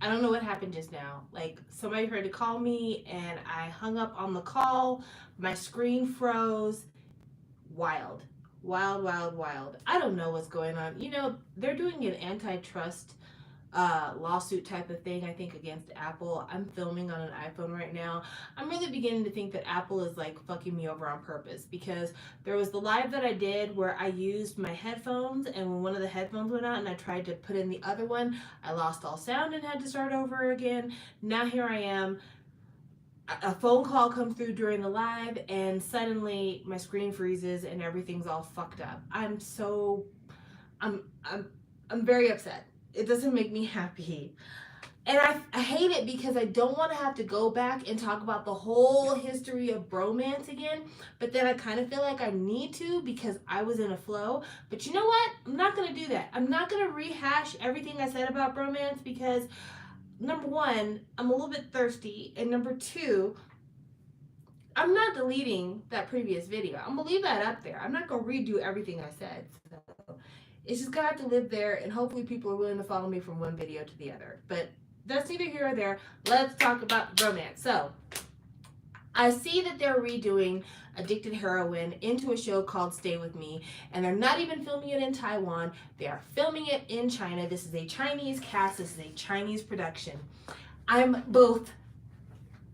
I don't know what happened just now. Like somebody tried to call me and I hung up on the call. My screen froze. Wild. Wild, wild, wild. I don't know what's going on. You know, they're doing an antitrust lawsuit type of thing, I think, against Apple. I'm filming on an iPhone right now. I'm really beginning to think that Apple is like fucking me over on purpose because there was the live that I did where I used my headphones, and when one of the headphones went out and I tried to put in the other one, I lost all sound and had to start over again. Now here I am. A phone call comes through during the live and suddenly my screen freezes and everything's all fucked up. I'm I'm I'm very upset. It doesn't make me happy. And I hate it because I don't want to have to go back and talk about the whole history of bromance again. But then I kind of feel like I need to because I was in a flow. But you know what? I'm not going to do that. I'm not going to rehash everything I said about bromance because number one, I'm a little bit thirsty. And number two, I'm not deleting that previous video. I'm going to leave that up there. I'm not going to redo everything I said. So it's just got to live there. And hopefully people are willing to follow me from one video to the other. But that's neither here or there. Let's talk about romance. So, I see that they're redoing Addicted Heroine into a show called Stay With Me, and they're not even filming it in Taiwan. They are filming it in China. This is a Chinese cast. This is a Chinese production. I'm both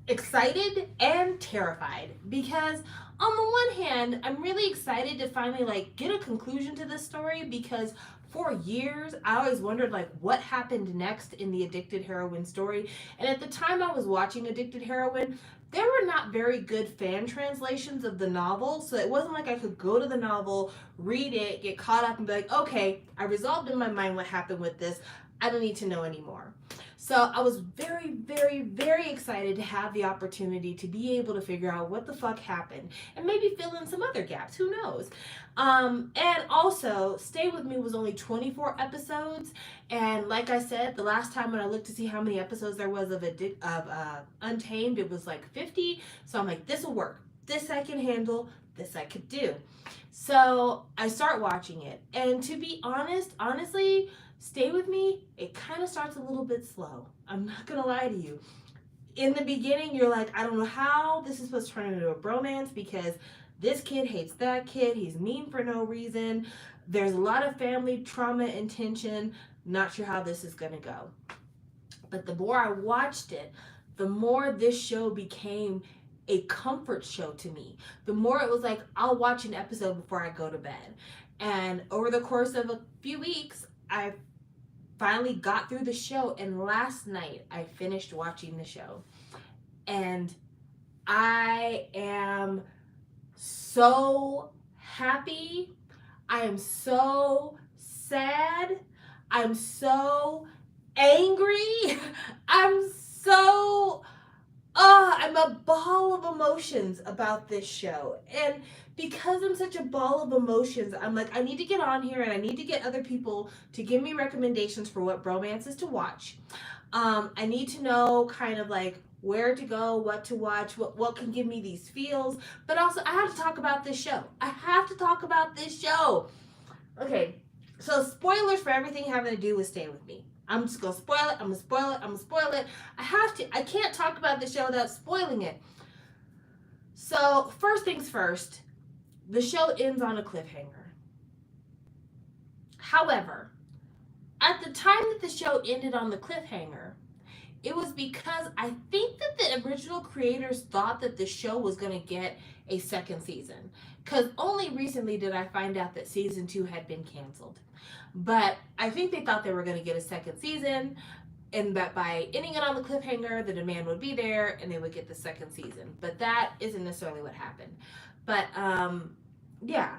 excited and terrified because on the one hand, I'm really excited to finally like get a conclusion to this story because for years I always wondered like what happened next in the Addicted Heroine story. And at the time I was watching Addicted Heroine, there were not very good fan translations of the novel, so it wasn't like I could go to the novel, read it, get caught up and be like, okay, I resolved in my mind what happened with this. I don't need to know anymore. So I was very, very, very excited to have the opportunity to be able to figure out what the fuck happened and maybe fill in some other gaps. Who knows? And also, Stay With Me was only 24 episodes. And like I said, the last time when I looked to see how many episodes there was of Untamed, it was like 50. So I'm like, this will work. This I can handle. This I could do. So I start watching it. And to be honest, honestly, Stay With Me, it kind of starts a little bit slow. I'm not gonna lie to you. In the beginning, you're like, I don't know how this is supposed to turn into a bromance because this kid hates that kid. He's mean for no reason. There's a lot of family trauma and tension. Not sure how this is gonna go. But the more I watched it, the more this show became a comfort show to me. The more it was like, I'll watch an episode before I go to bed. And over the course of a few weeks, I finally got through the show, and last night I finished watching the show, and I am so happy. I am so sad. I'm so angry. I'm so I'm a ball of emotions about this show. And because I'm such a ball of emotions, I'm like, I need to get on here and I need to get other people to give me recommendations for what bromances to watch. I need to know kind of like where to go, what to watch, what can give me these feels. But also, I have to talk about this show. I have to talk about this show. Okay, so spoilers for everything having to do with Stay With Me. I'm just gonna spoil it. I'm gonna spoil it. I'm gonna spoil it. I have to. I can't talk about the show without spoiling it. So first things first, the show ends on a cliffhanger. However, at the time that the show ended on the cliffhanger, it was because I think that the original creators thought that the show was going to get a second season. Because only recently did I find out that season 2 had been canceled. But I think they thought they were going to get a second season, and that by ending it on the cliffhanger, the demand would be there and they would get the second season. But that isn't necessarily what happened. But yeah,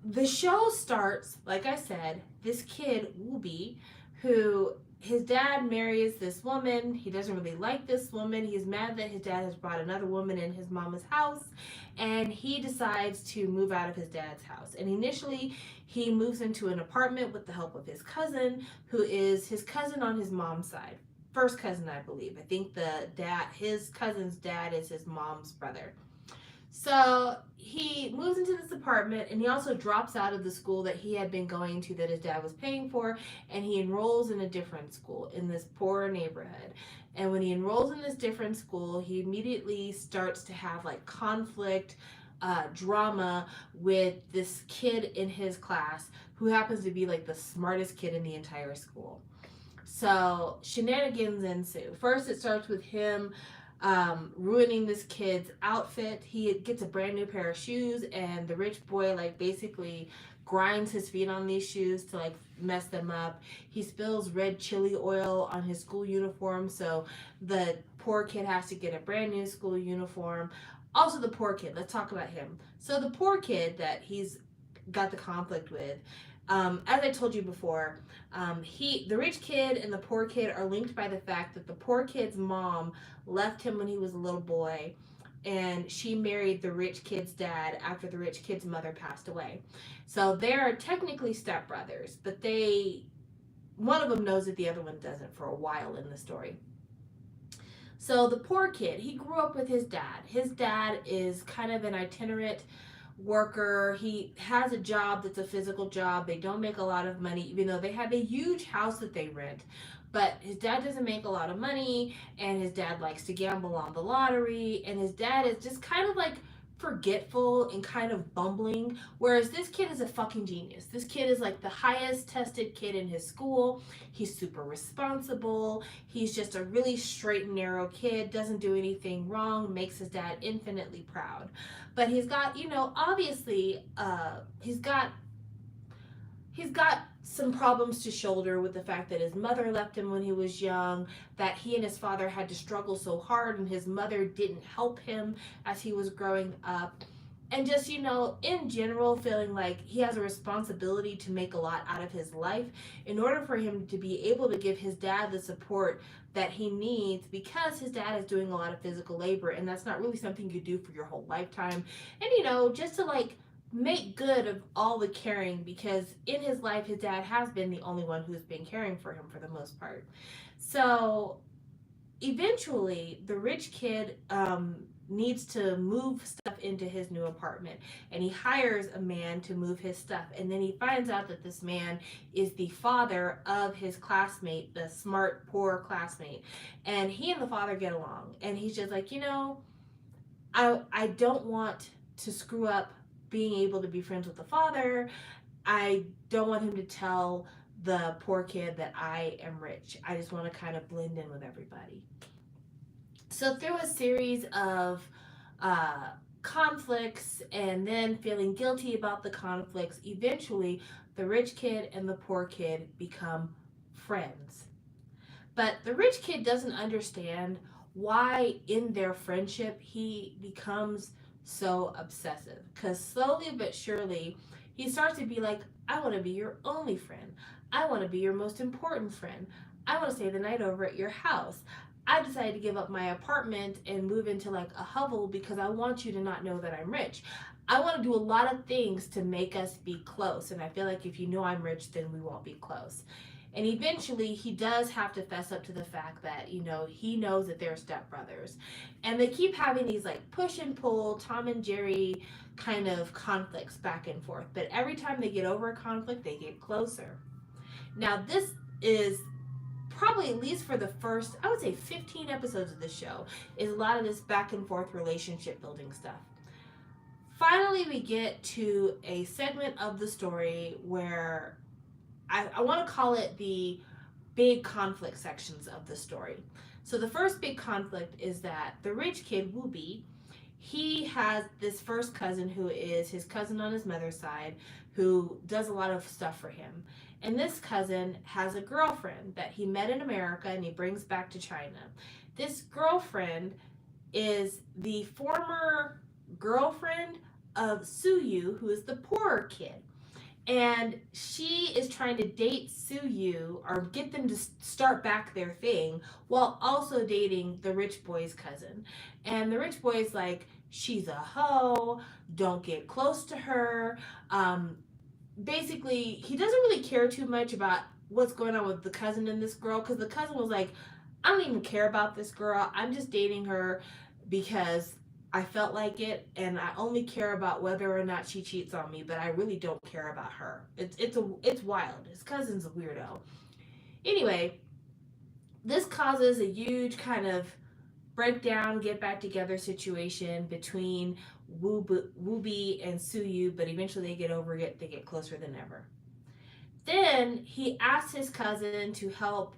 the show starts, like I said, this kid, Wooby, who his dad marries this woman. He doesn't really like this woman. He's mad that his dad has brought another woman in his mama's house, and he decides to move out of his dad's house. And initially, he moves into an apartment with the help of his cousin, who is his cousin on his mom's side. First cousin, I believe. I think his cousin's dad is his mom's brother. So he moves into this apartment, and he also drops out of the school that he had been going to that his dad was paying for, and he enrolls in a different school in this poor neighborhood. And when he enrolls in this different school, he immediately starts to have like conflict, drama with this kid in his class who happens to be like the smartest kid in the entire school. So shenanigans ensue. First, it starts with him ruining this kid's outfit. He gets a brand new pair of shoes, and the rich boy like basically grinds his feet on these shoes to like mess them up. He spills red chili oil on his school uniform, so the poor kid has to get a brand new school uniform. Also, the poor kid. Let's talk about him. So the poor kid that he's got the conflict with. As I told you before, the rich kid and the poor kid are linked by the fact that the poor kid's mom left him when he was a little boy, and she married the rich kid's dad after the rich kid's mother passed away. So they're technically stepbrothers, but one of them knows that the other one doesn't for a while in the story. So the poor kid, he grew up with his dad. His dad is kind of an itinerant worker. He has a job that's a physical job. They don't make a lot of money, even though they have a huge house that they rent. But his dad doesn't make a lot of money, and his dad likes to gamble on the lottery, and his dad is just kind of like forgetful and kind of bumbling, whereas this kid is a fucking genius. This kid is like the highest tested kid in his school. He's super responsible. He's just a really straight and narrow kid, doesn't do anything wrong, makes his dad infinitely proud. But he's got, obviously, he's got some problems to shoulder with the fact that his mother left him when he was young, that he and his father had to struggle so hard, and his mother didn't help him as he was growing up. And just, in general, feeling like he has a responsibility to make a lot out of his life in order for him to be able to give his dad the support that he needs, because his dad is doing a lot of physical labor, and that's not really something you do for your whole lifetime. And, just to like make good of all the caring, because in his life his dad has been the only one who's been caring for him for the most part. So eventually the rich kid needs to move stuff into his new apartment, and he hires a man to move his stuff, and then he finds out that this man is the father of his classmate, the smart poor classmate, and he and the father get along, and he's just like, I don't want to screw up being able to be friends with the father. I don't want him to tell the poor kid that I am rich. I just want to kind of blend in with everybody. So through a series of conflicts, and then feeling guilty about the conflicts, eventually the rich kid and the poor kid become friends. But the rich kid doesn't understand why in their friendship he becomes so obsessive, because slowly but surely he starts to be like, I want to be your only friend. I want to be your most important friend. I want to stay the night over at your house. I decided to give up my apartment and move into like a hovel because I want you to not know that I'm rich. I want to do a lot of things to make us be close, and I feel like if you know I'm rich, then we won't be close. And eventually he does have to fess up to the fact that, he knows that they're stepbrothers. And they keep having these like push and pull, Tom and Jerry kind of conflicts back and forth. But every time they get over a conflict, they get closer. Now, this is probably, at least for the first, I would say 15 episodes of the show, is a lot of this back and forth relationship building stuff. Finally, we get to a segment of the story where I want to call it the big conflict sections of the story. So the first big conflict is that the rich kid, Whoopi, he has this first cousin who is his cousin on his mother's side, who does a lot of stuff for him. And this cousin has a girlfriend that he met in America and he brings back to China. This girlfriend is the former girlfriend of Suyu, who is the poorer kid. And she is trying to date Suyu, or get them to start back their thing, while also dating the rich boy's cousin. And the rich boy's like, she's a hoe, don't get close to her. Basically, he doesn't really care too much about what's going on with the cousin and this girl, because the cousin was like, I don't even care about this girl. I'm just dating her because I felt like it, and I only care about whether or not she cheats on me, but I really don't care about her. It's wild. His cousin's a weirdo. Anyway, this causes a huge kind of breakdown, get back together situation between Wooby and Suyu, but eventually they get over it. They get closer than ever. Then he asks his cousin to help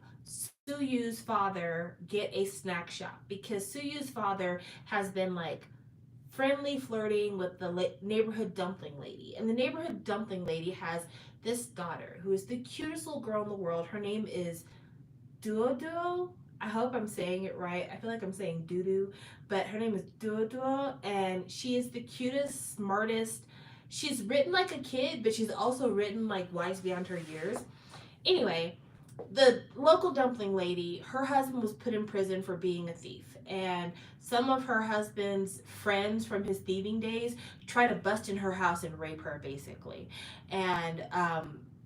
Suyu's father get a snack shop because Suyu's father has been like friendly flirting with the neighborhood dumpling lady. And the neighborhood dumpling lady has this daughter who is the cutest little girl in the world. Her name is Duo. I hope I'm saying it right. I feel like I'm saying doo doo, but her name is Duo, and she is the cutest, smartest. She's written like a kid, but she's also written like wise beyond her years. Anyway, the local dumpling lady, her husband was put in prison for being a thief, and some of her husband's friends from his thieving days try to bust in her house and rape her, basically. And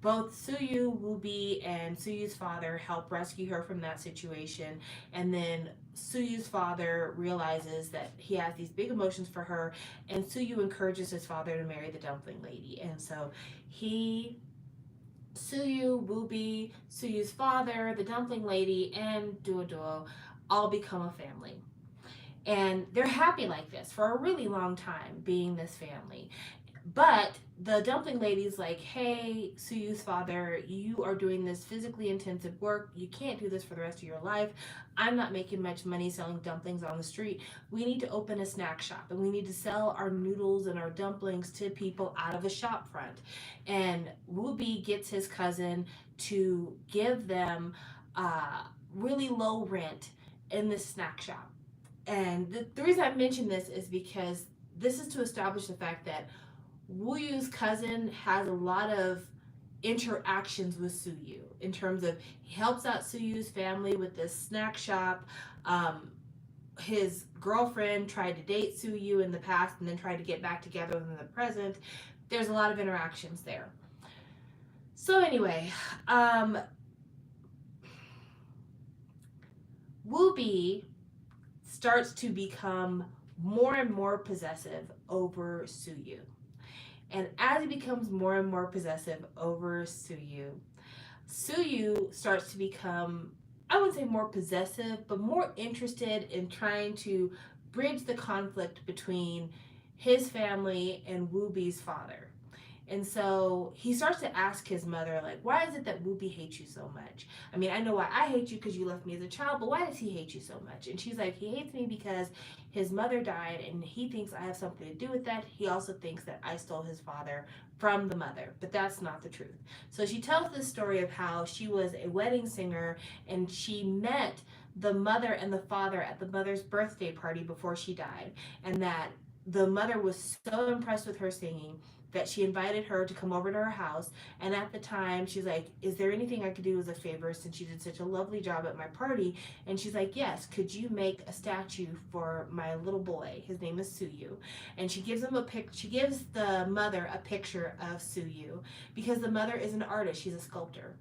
both Suyu, Wooby, and Suyu's father help rescue her from that situation. And then Suyu's father realizes that he has these big emotions for her, and Suyu encourages his father to marry the dumpling lady. And so he, Suyu, Wooby, Suyu's father, the dumpling lady, and Duo all become a family. And they're happy like this for a really long time, being this family. But the dumpling lady's like, hey, Suyu's father, you are doing this physically intensive work. You can't do this for the rest of your life. I'm not making much money selling dumplings on the street. We need to open a snack shop and we need to sell our noodles and our dumplings to people out of a shop front. And Wooby gets his cousin to give them really low rent in this snack shop. And the reason I mention this is because this is to establish the fact that Wuyu's cousin has a lot of interactions with Suyu in terms of he helps out Suyu's family with this snack shop. His girlfriend tried to date Suyu in the past and then tried to get back together in the present. There's a lot of interactions there. So anyway, Wooby starts to become more and more possessive over Suyu. And as he becomes more and more possessive over Suyu, Suyu starts to become, I wouldn't say more possessive, but more interested in trying to bridge the conflict between his family and Wooby's father. And so he starts to ask his mother, like, why is it that Wooby hates you so much? I mean, I know why I hate you because you left me as a child, but why does he hate you so much? And she's like, he hates me because his mother died and he thinks I have something to do with that. He also thinks that I stole his father from the mother, but that's not the truth. So she tells this story of how she was a wedding singer and she met the mother and the father at the mother's birthday party before she died, and that the mother was so impressed with her singing that she invited her to come over to her house. And at the time, she's like, is there anything I could do as a favor since you did such a lovely job at my party? And she's like, yes, could you make a statue for my little boy? His name is Suyu. And she gives him she gives the mother a picture of Suyu because the mother is an artist. She's a sculptor.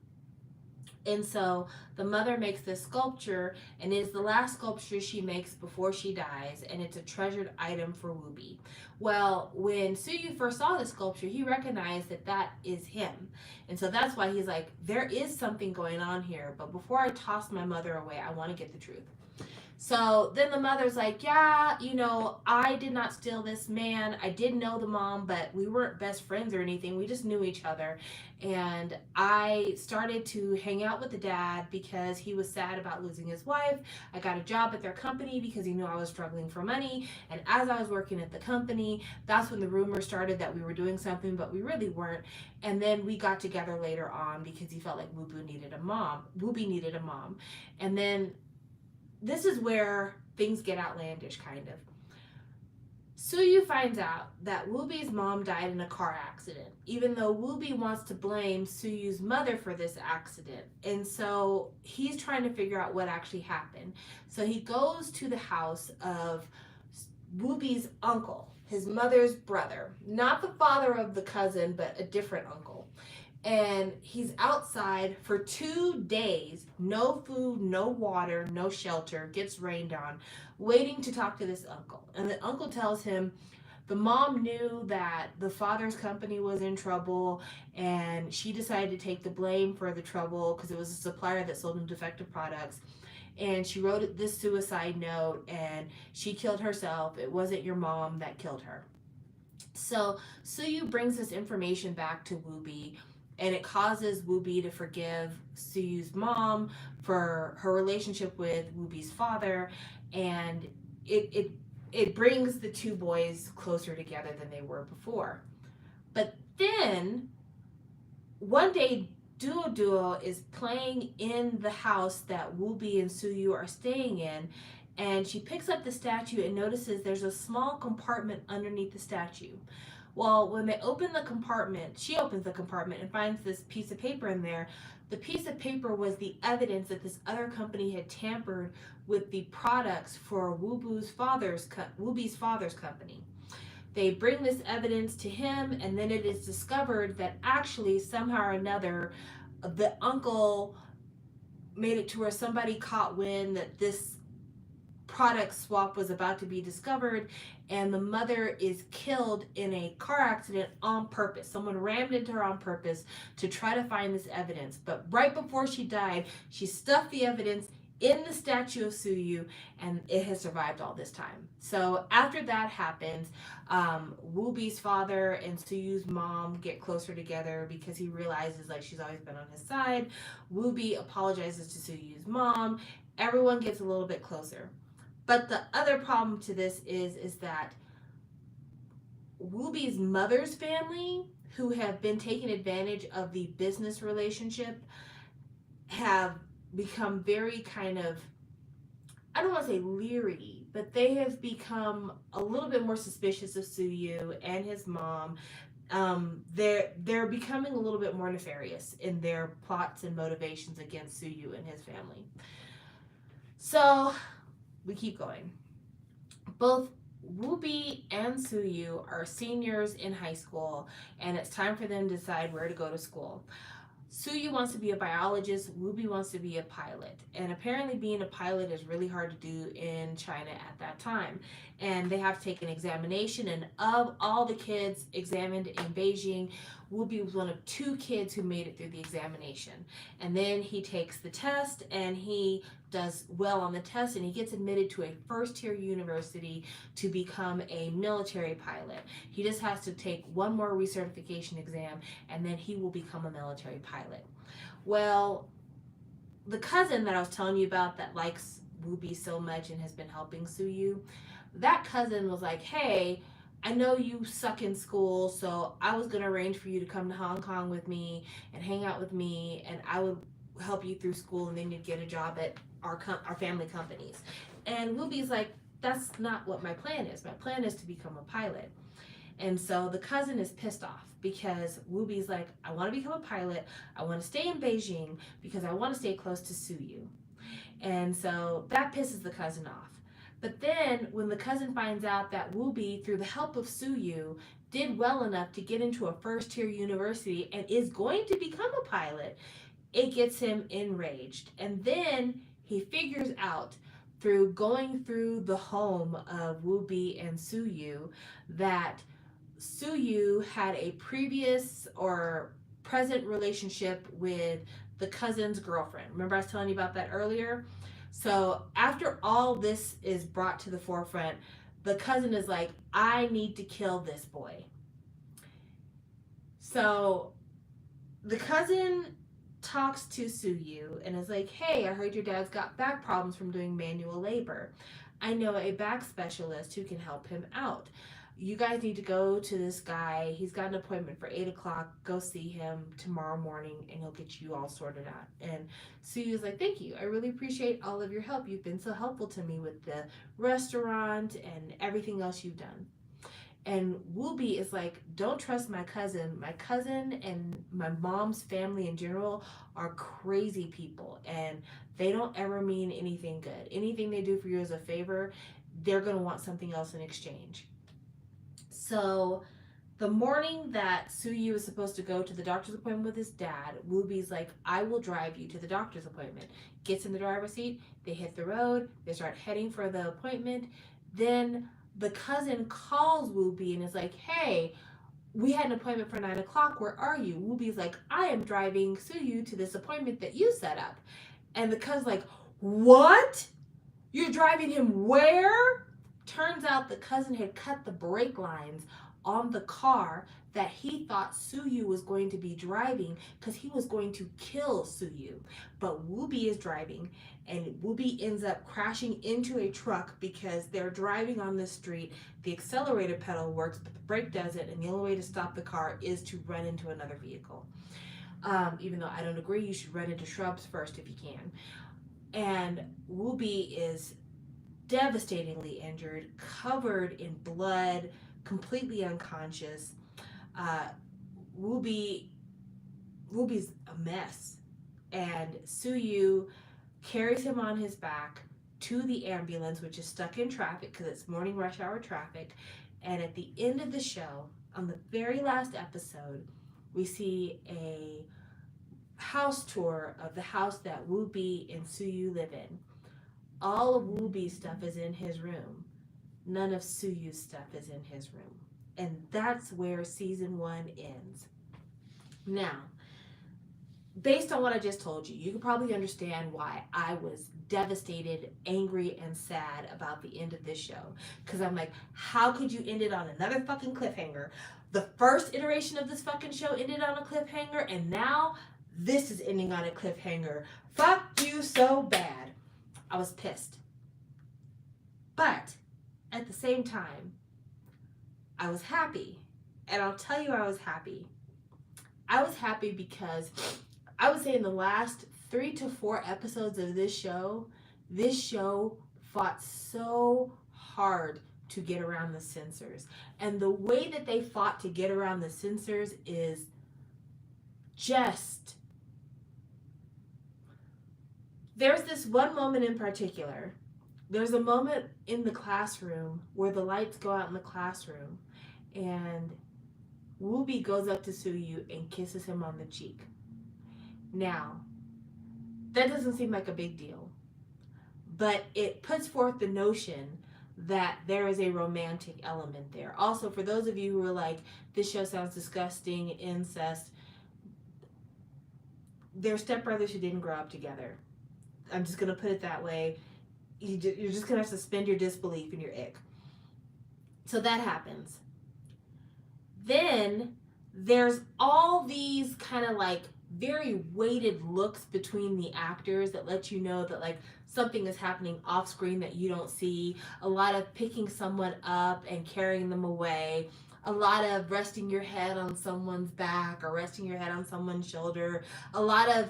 And so the mother makes this sculpture, and it's the last sculpture she makes before she dies, and it's a treasured item for Wooby. Well, when Suyu first saw the sculpture, he recognized that that is him. And so that's why he's like, there is something going on here, but before I toss my mother away, I want to get the truth. So then the mother's like, yeah, I did not steal this man. I did know the mom, but we weren't best friends or anything. We just knew each other. And I started to hang out with the dad because he was sad about losing his wife. I got a job at their company because he knew I was struggling for money. And as I was working at the company, that's when the rumor started that we were doing something, but we really weren't. And then we got together later on because he felt like Wooby needed a mom. And then this is where things get outlandish, kind of. Suyu finds out that Wooby's mom died in a car accident, even though Wooby wants to blame Suyu's mother for this accident. And so he's trying to figure out what actually happened. So he goes to the house of Wooby's uncle, his mother's brother, not the father of the cousin, but a different uncle. and he's outside for 2 days, no food, no water, no shelter, gets rained on, waiting to talk to this uncle. And the uncle tells him the mom knew that the father's company was in trouble, and she decided to take the blame for the trouble because it was a supplier that sold him defective products. And she wrote this suicide note, and she killed herself. It wasn't your mom that killed her. So Suyu brings this information back to Woobi, and it causes Woobi to forgive Suyu's mom for her relationship with Woobi's father, and it brings the two boys closer together than they were before. But then one day, Duo Duo is playing in the house that Woobi and Suyu are staying in, and she picks up the statue and notices there's a small compartment underneath the statue. Well, when they open the compartment, she opens the compartment and finds this piece of paper in there. The piece of paper was the evidence that this other company had tampered with the products for Woobi's father's company. They bring this evidence to him, and then it is discovered that actually, somehow or another, the uncle made it to where somebody caught wind that this product swap was about to be discovered, and the mother is killed in a car accident on purpose. Someone rammed into her on purpose to try to find this evidence. But right before she died, she stuffed the evidence in the statue of Suyu, and it has survived all this time. So after that happens, Woobi's father and Suyu's mom get closer together because he realizes like she's always been on his side. Woobi apologizes to Suyu's mom. Everyone gets a little bit closer. But the other problem to this is that Woobi's mother's family, who have been taking advantage of the business relationship, have become very kind of, I don't want to say leery, but they have become a little bit more suspicious of Suyu and his mom. They're becoming a little bit more nefarious in their plots and motivations against Suyu and his family. So we keep going. Both Woobi and Suyu are seniors in high school, and it's time for them to decide where to go to school. Suyu wants to be a biologist, Woobi wants to be a pilot. And apparently being a pilot is really hard to do in China at that time. And they have to take an examination, and of all the kids examined in Beijing, Woobi was one of 2 kids who made it through the examination. And then he takes the test, and he does well on the test, and he gets admitted to a first-tier university to become a military pilot. He just has to take one more recertification exam, and then he will become a military pilot. Well, the cousin that I was telling you about that likes Woobi so much and has been helping Suyu, that cousin was like, hey, I know you suck in school, so I was going to arrange for you to come to Hong Kong with me and hang out with me, and I would help you through school, and then you'd get a job at our family companies. And Woobi's like, that's not what my plan is. My plan is to become a pilot. And so the cousin is pissed off because Woobi's like, I want to become a pilot. I want to stay in Beijing because I want to stay close to Suyu. And so that pisses the cousin off. But then when the cousin finds out that Woobi, through the help of Suyu, did well enough to get into a first-tier university and is going to become a pilot, it gets him enraged. And then he figures out, through going through the home of Woobi and Suyu, that Suyu had a previous or present relationship with the cousin's girlfriend. Remember I was telling you about that earlier? So after all this is brought to the forefront, the cousin is like, I need to kill this boy. So the cousin talks to Suyu and is like, hey, I heard your dad's got back problems from doing manual labor. I know a back specialist who can help him out. You guys need to go to this guy. He's got an appointment for 8 o'clock. Go see him tomorrow morning and he'll get you all sorted out. And Suyu's like, thank you. I really appreciate all of your help. You've been so helpful to me with the restaurant and everything else you've done. And Woobi is like, don't trust my cousin. My cousin and my mom's family in general are crazy people, and they don't ever mean anything good. Anything they do for you as a favor, they're going to want something else in exchange. So The morning that Suyu is supposed to go to the doctor's appointment with his dad, Wooby's like, I will drive you to the doctor's appointment. Gets in the driver's seat, they hit the road, they start heading for the appointment. Then the cousin calls Wooby and is like, hey, we had an appointment for 9 o'clock. Where are you? Wooby's like, I am driving Suyu to this appointment that you set up. And the cousin's like, what? You're driving him where? Turns out the cousin had cut the brake lines on the car that he thought Suyu was going to be driving because he was going to kill Suyu. But Wooby is driving, and Wooby ends up crashing into a truck because they're driving on the street. The accelerator pedal works, but the brake doesn't, and the only way to stop the car is to run into another vehicle. Even though I don't agree, you should run into shrubs first if you can. And Wooby is devastatingly injured, covered in blood, completely unconscious. Wooby's a mess, and Suyu carries him on his back to the ambulance, which is stuck in traffic because it's morning rush hour traffic. And at the end of the show, on the very last episode, we see a house tour of the house that Wooby and Suyu live in. All of Wooby's stuff is in his room. None of Suyu's stuff is in his room. And that's where season 1 ends. Now, based on what I just told you, you can probably understand why I was devastated, angry, and sad about the end of this show. Because I'm like, how could you end it on another fucking cliffhanger? The first iteration of this fucking show ended on a cliffhanger, and now this is ending on a cliffhanger. Fuck you so bad. I was pissed. But at the same time, I was happy. And I'll tell you I was happy. I was happy because I would say in the last 3 to 4 episodes of this show fought so hard to get around the censors. And the way that they fought to get around the censors is just... There's this one moment in particular. There's a moment in the classroom where the lights go out in the classroom and Wooby goes up to Suyu and kisses him on the cheek. Now, that doesn't seem like a big deal, but it puts forth the notion that there is a romantic element there. Also, for those of you who are like, this show sounds disgusting, incest, they're stepbrothers who didn't grow up together. I'm just going to put it that way. You're just going to have to suspend your disbelief and your ick. So that happens. Then there's all these kind of like very weighted looks between the actors that let you know that like something is happening off screen that you don't see. A lot of picking someone up and carrying them away. A lot of resting your head on someone's back or resting your head on someone's shoulder. A lot of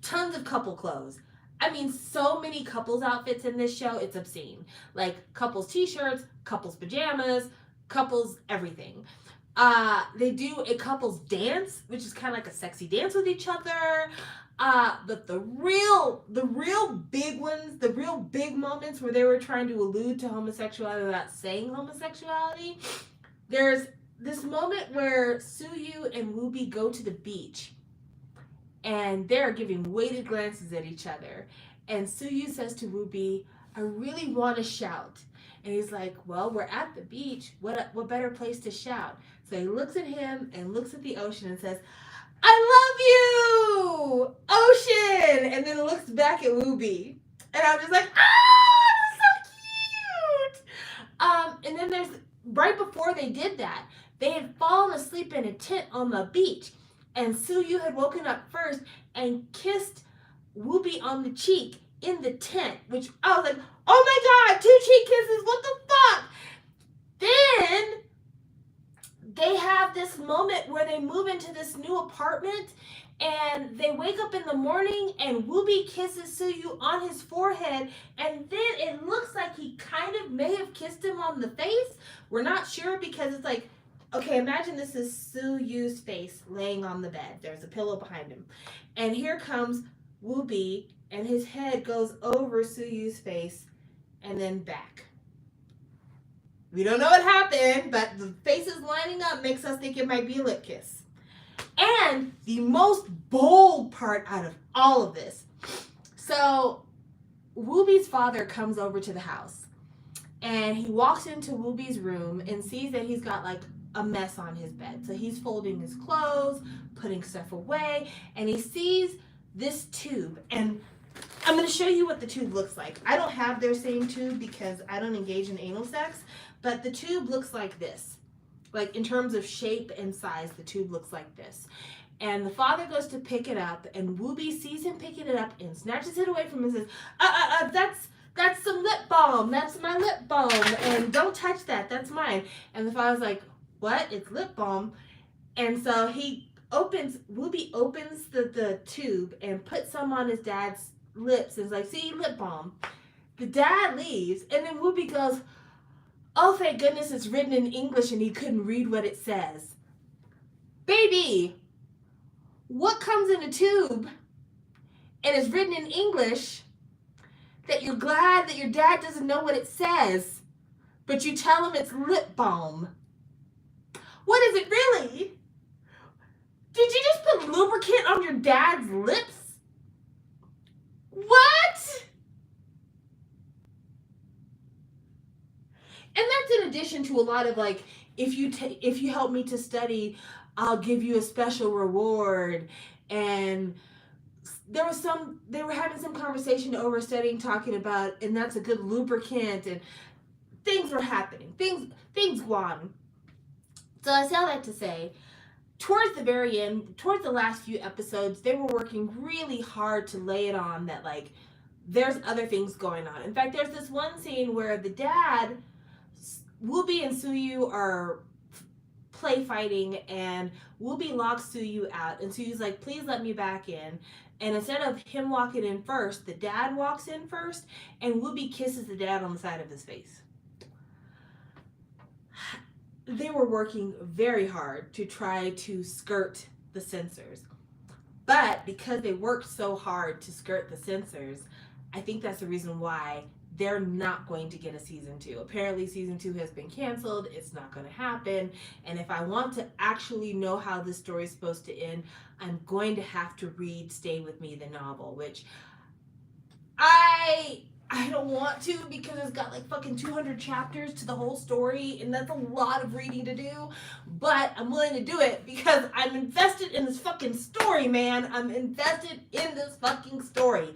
tons of couple clothes. I mean, so many couples outfits in this show, it's obscene. Like couples t-shirts, couples pajamas, couples everything. They do a couples dance, which is kind of like a sexy dance with each other. But the real big ones, the real big moments where they were trying to allude to homosexuality without saying homosexuality, there's this moment where Suyu and Wooby go to the beach and they're giving weighted glances at each other. And Suyu says to Wooby, I really want to shout. And he's like, well, we're at the beach. What better place to shout? So he looks at him and looks at the ocean and says, I love you, ocean. And then looks back at Wooby. And I'm just like, that's so cute. And then there's, right before they did that, they had fallen asleep in a tent on the beach. And Suyu had woken up first and kissed Wooby on the cheek in the tent, which I was like, oh my God, 2 cheek kisses, what the fuck? Then they have this moment where they move into this new apartment and they wake up in the morning and Wooby kisses Suyu on his forehead, and then it looks like he kind of may have kissed him on the face. We're not sure because it's like, okay, imagine this is Suyu's face laying on the bed. There's a pillow behind him. And here comes Wooby, and his head goes over Suyu's face and then back. We don't know what happened, but the faces lining up makes us think it might be a lip kiss. And the most bold part out of all of this. So Wooby's father comes over to the house and he walks into Wooby's room and sees that he's got like a mess on his bed. So he's folding his clothes, putting stuff away, and he sees this tube. And I'm going to show you what the tube looks like. I don't have their same tube because I don't engage in anal sex, but the tube looks like this. Like in terms of shape and size, the tube looks like this. And the father goes to pick it up, and Wooby sees him picking it up and snatches it away from him and says, that's some lip balm. That's my lip balm. And don't touch that. That's mine. And the father's like, what? It's lip balm. And so Wooby opens the tube and puts some on his dad's lips and is like, see, lip balm. The dad leaves, and then Wooby goes, oh, thank goodness it's written in English and he couldn't read what it says. Baby, what comes in a tube and is written in English that you're glad that your dad doesn't know what it says, but you tell him it's lip balm? What is it really? Did you just put lubricant on your dad's lips? What? And that's in addition to a lot of like, if you help me to study, I'll give you a special reward. And they were having some conversation over studying, talking about, and that's a good lubricant, and things were happening. Things go on. So I say all that to say, towards the very end, towards the last few episodes, they were working really hard to lay it on that like there's other things going on. In fact, there's this one scene where the dad, Wooby and Suyu are play fighting, and Wooby locks Suyu out, and Suyu's like, please let me back in. And instead of him walking in first, the dad walks in first, and Wooby kisses the dad on the side of his face. They were working very hard to try to skirt the censors. But because they worked so hard to skirt the censors, I think that's the reason why they're not going to get a season 2. Apparently season 2 has been canceled. It's not going to happen. And if I want to actually know how this story is supposed to end, I'm going to have to read Stay With Me, the novel, which I don't want to because it's got like fucking 200 chapters to the whole story, and that's a lot of reading to do, but I'm willing to do it because I'm invested in this fucking story, man. I'm invested in this fucking story.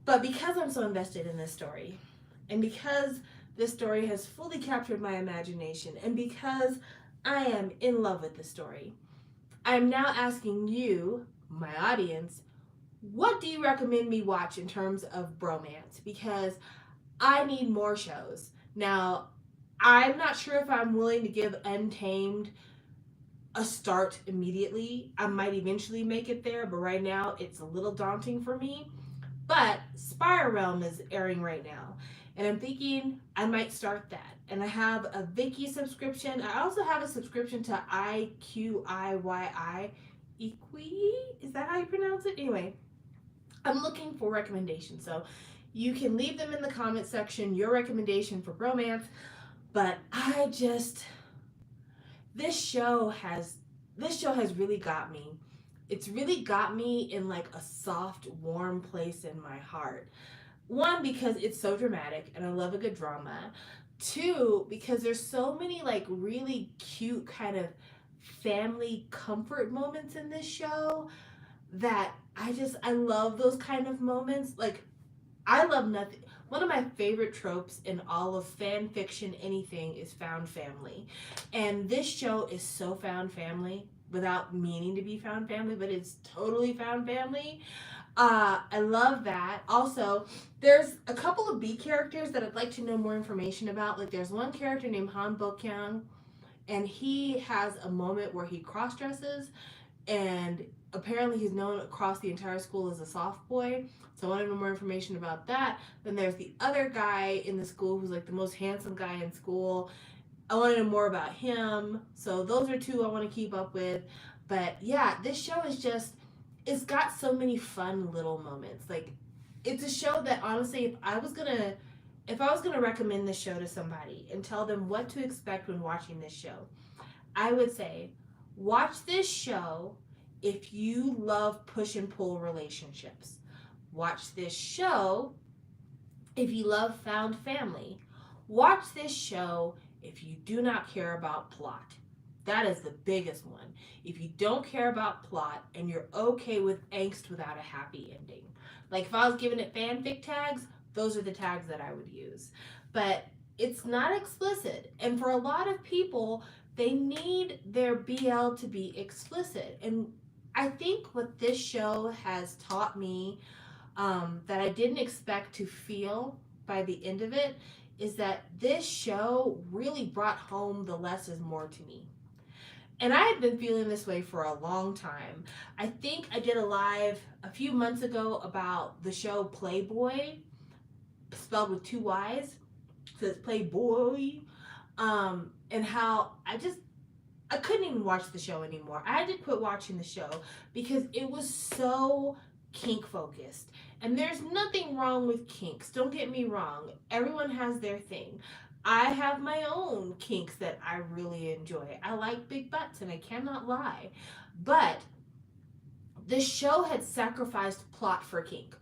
But because I'm so invested in this story, and because this story has fully captured my imagination, and because I am in love with the story, I am now asking you, my audience, what do you recommend me watch in terms of bromance? Because I need more shows. Now, I'm not sure if I'm willing to give Untamed a start immediately. I might eventually make it there, but right now it's a little daunting for me. But Spire Realm is airing right now, and I'm thinking I might start that. And I have a Viki subscription. I also have a subscription to IQIYI. Is that how you pronounce it? Anyway, I'm looking for recommendations, so you can leave them in the comment section, your recommendation for bromance. But this show has really got me. It's really got me in like a soft, warm place in my heart. One, because it's so dramatic and I love a good drama. Two, because there's so many like really cute kind of family comfort moments in this show that I love those kind of moments. Like, I love nothing. One of my favorite tropes in all of fan fiction, anything, is found family. And this show is so found family without meaning to be found family, but it's totally found family. I love that. Also, there's a couple of B characters that I'd like to know more information about. Like, there's one character named Han Bo-kyung, and he has a moment where he cross-dresses, and apparently he's known across the entire school as a soft boy. So I want to know more information about that. Then there's the other guy in the school who's like the most handsome guy in school. I want to know more about him. So those are two I want to keep up with. But yeah, this show is just, it's got so many fun little moments. Like, it's a show that honestly, if I was going to if I was going to recommend this show to somebody and tell them what to expect when watching this show, I would say watch this show if you love push and pull relationships. Watch this show if you love found family. Watch this show if you do not care about plot. That is the biggest one. If you don't care about plot and you're okay with angst without a happy ending. Like if I was giving it fanfic tags, those are the tags that I would use. But it's not explicit. And for a lot of people, they need their BL to be explicit. And I think what this show has taught me that I didn't expect to feel by the end of it is that this show really brought home the less is more to me. And I had been feeling this way for a long time. I think I did a live a few months ago about the show Playboy, spelled with two Y's. So it's Playboy. And how I couldn't even watch the show anymore. I had to quit watching the show because it was so kink focused. And there's nothing wrong with kinks. Don't get me wrong. Everyone has their thing. I have my own kinks that I really enjoy. I like big butts and I cannot lie. But the show had sacrificed plot for kink.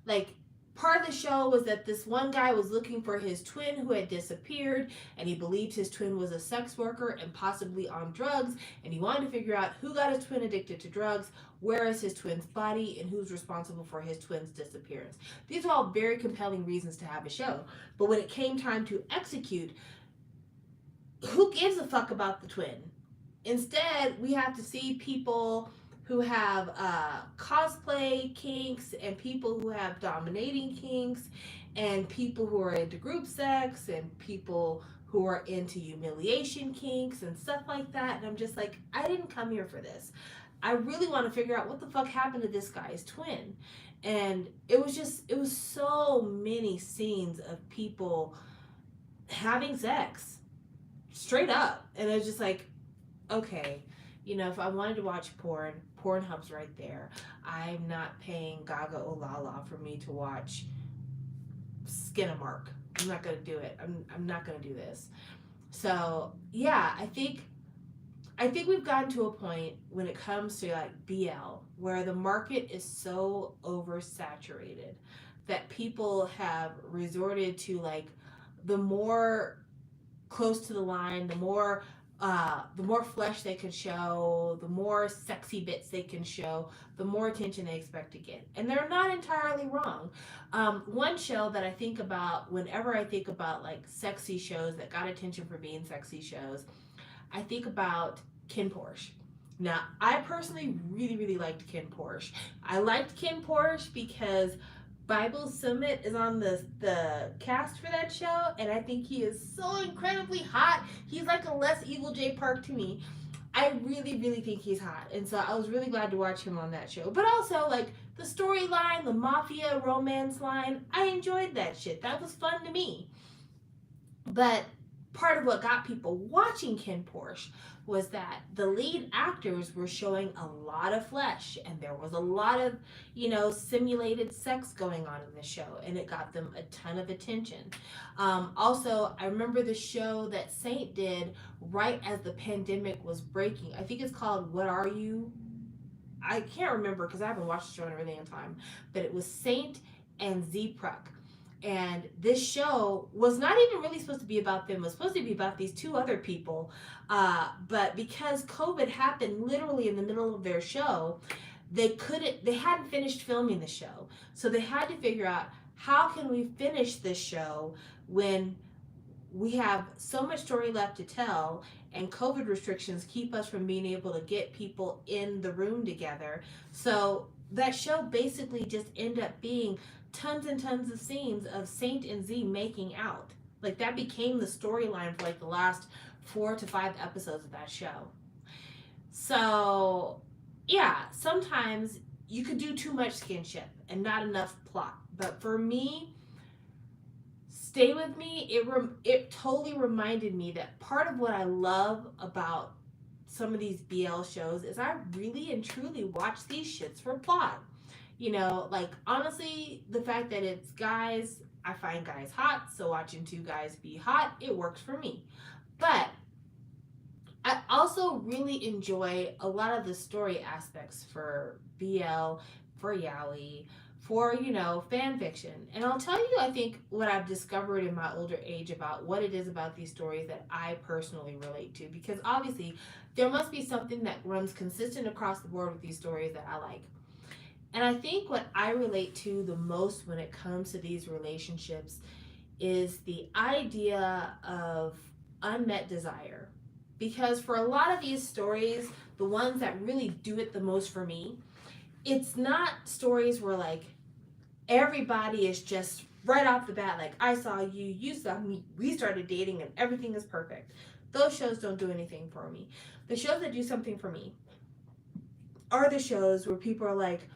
Like, part of the show was that this one guy was looking for his twin who had disappeared, and he believed his twin was a sex worker and possibly on drugs, and he wanted to figure out who got his twin addicted to drugs, where is his twin's body, and who's responsible for his twin's disappearance. These are all very compelling reasons to have a show. But when it came time to execute, who gives a fuck about the twin? Instead, we have to see people who have cosplay kinks and people who have dominating kinks and people who are into group sex and people who are into humiliation kinks and stuff like that. And I'm just like, I didn't come here for this. I really want to figure out what the fuck happened to this guy's twin. And it was so many scenes of people having sex straight up. And I was just like, okay, if I wanted to watch porn, Pornhub's right there. I'm not paying Gaga Olala for me to watch Skinamark. I'm not gonna do it. I'm not gonna do this. So yeah, I think we've gotten to a point when it comes to like BL where the market is so oversaturated that people have resorted to like the more close to the line, the more flesh they can show, the more sexy bits they can show, the more attention they expect to get. And they're not entirely wrong. One show that I think about whenever I think about like sexy shows that got attention for being sexy shows, I think about Ken Porsche. Now, I personally really, really liked Ken Porsche. I liked Ken Porsche because Bible Summit is on the cast for that show, and I think he is so incredibly hot. He's like a less evil Jay Park to me. I really, really think he's hot, and so I was really glad to watch him on that show. But also, like, the storyline, the mafia romance line, I enjoyed that shit. That was fun to me. But part of what got people watching Ken Porsche was that the lead actors were showing a lot of flesh and there was a lot of, simulated sex going on in the show, and it got them a ton of attention. Also, I remember the show that Saint did right as the pandemic was breaking. I think it's called What Are You? I can't remember because I haven't watched the show in a really long time, but it was Saint and Z Pruck. And this show was not even really supposed to be about them. It was supposed to be about these two other people. But because COVID happened literally in the middle of their show, they hadn't finished filming the show. So they had to figure out, how can we finish this show when we have so much story left to tell and COVID restrictions keep us from being able to get people in the room together. So that show basically just ended up being tons and tons of scenes of Saint and Z making out. Like, that became the storyline for like the last 4 to 5 episodes of that show. So yeah, sometimes you could do too much skinship and not enough plot. But for me, Stay With Me, it totally reminded me that part of what I love about some of these BL shows is I really and truly watch these shits for plot. Like, honestly, the fact that it's guys I find guys hot, so watching two guys be hot, it works for me. But I also really enjoy a lot of the story aspects for BL, for Yaoi, for, fan fiction. And I'll tell you, I think, what I've discovered in my older age about what it is about these stories that I personally relate to. Because obviously, there must be something that runs consistent across the board with these stories that I like. And I think what I relate to the most when it comes to these relationships is the idea of unmet desire. Because for a lot of these stories, the ones that really do it the most for me, it's not stories where like everybody is just right off the bat, like, I saw you, you saw me, we started dating, and everything is perfect. Those shows don't do anything for me. The shows that do something for me are the shows where people are like,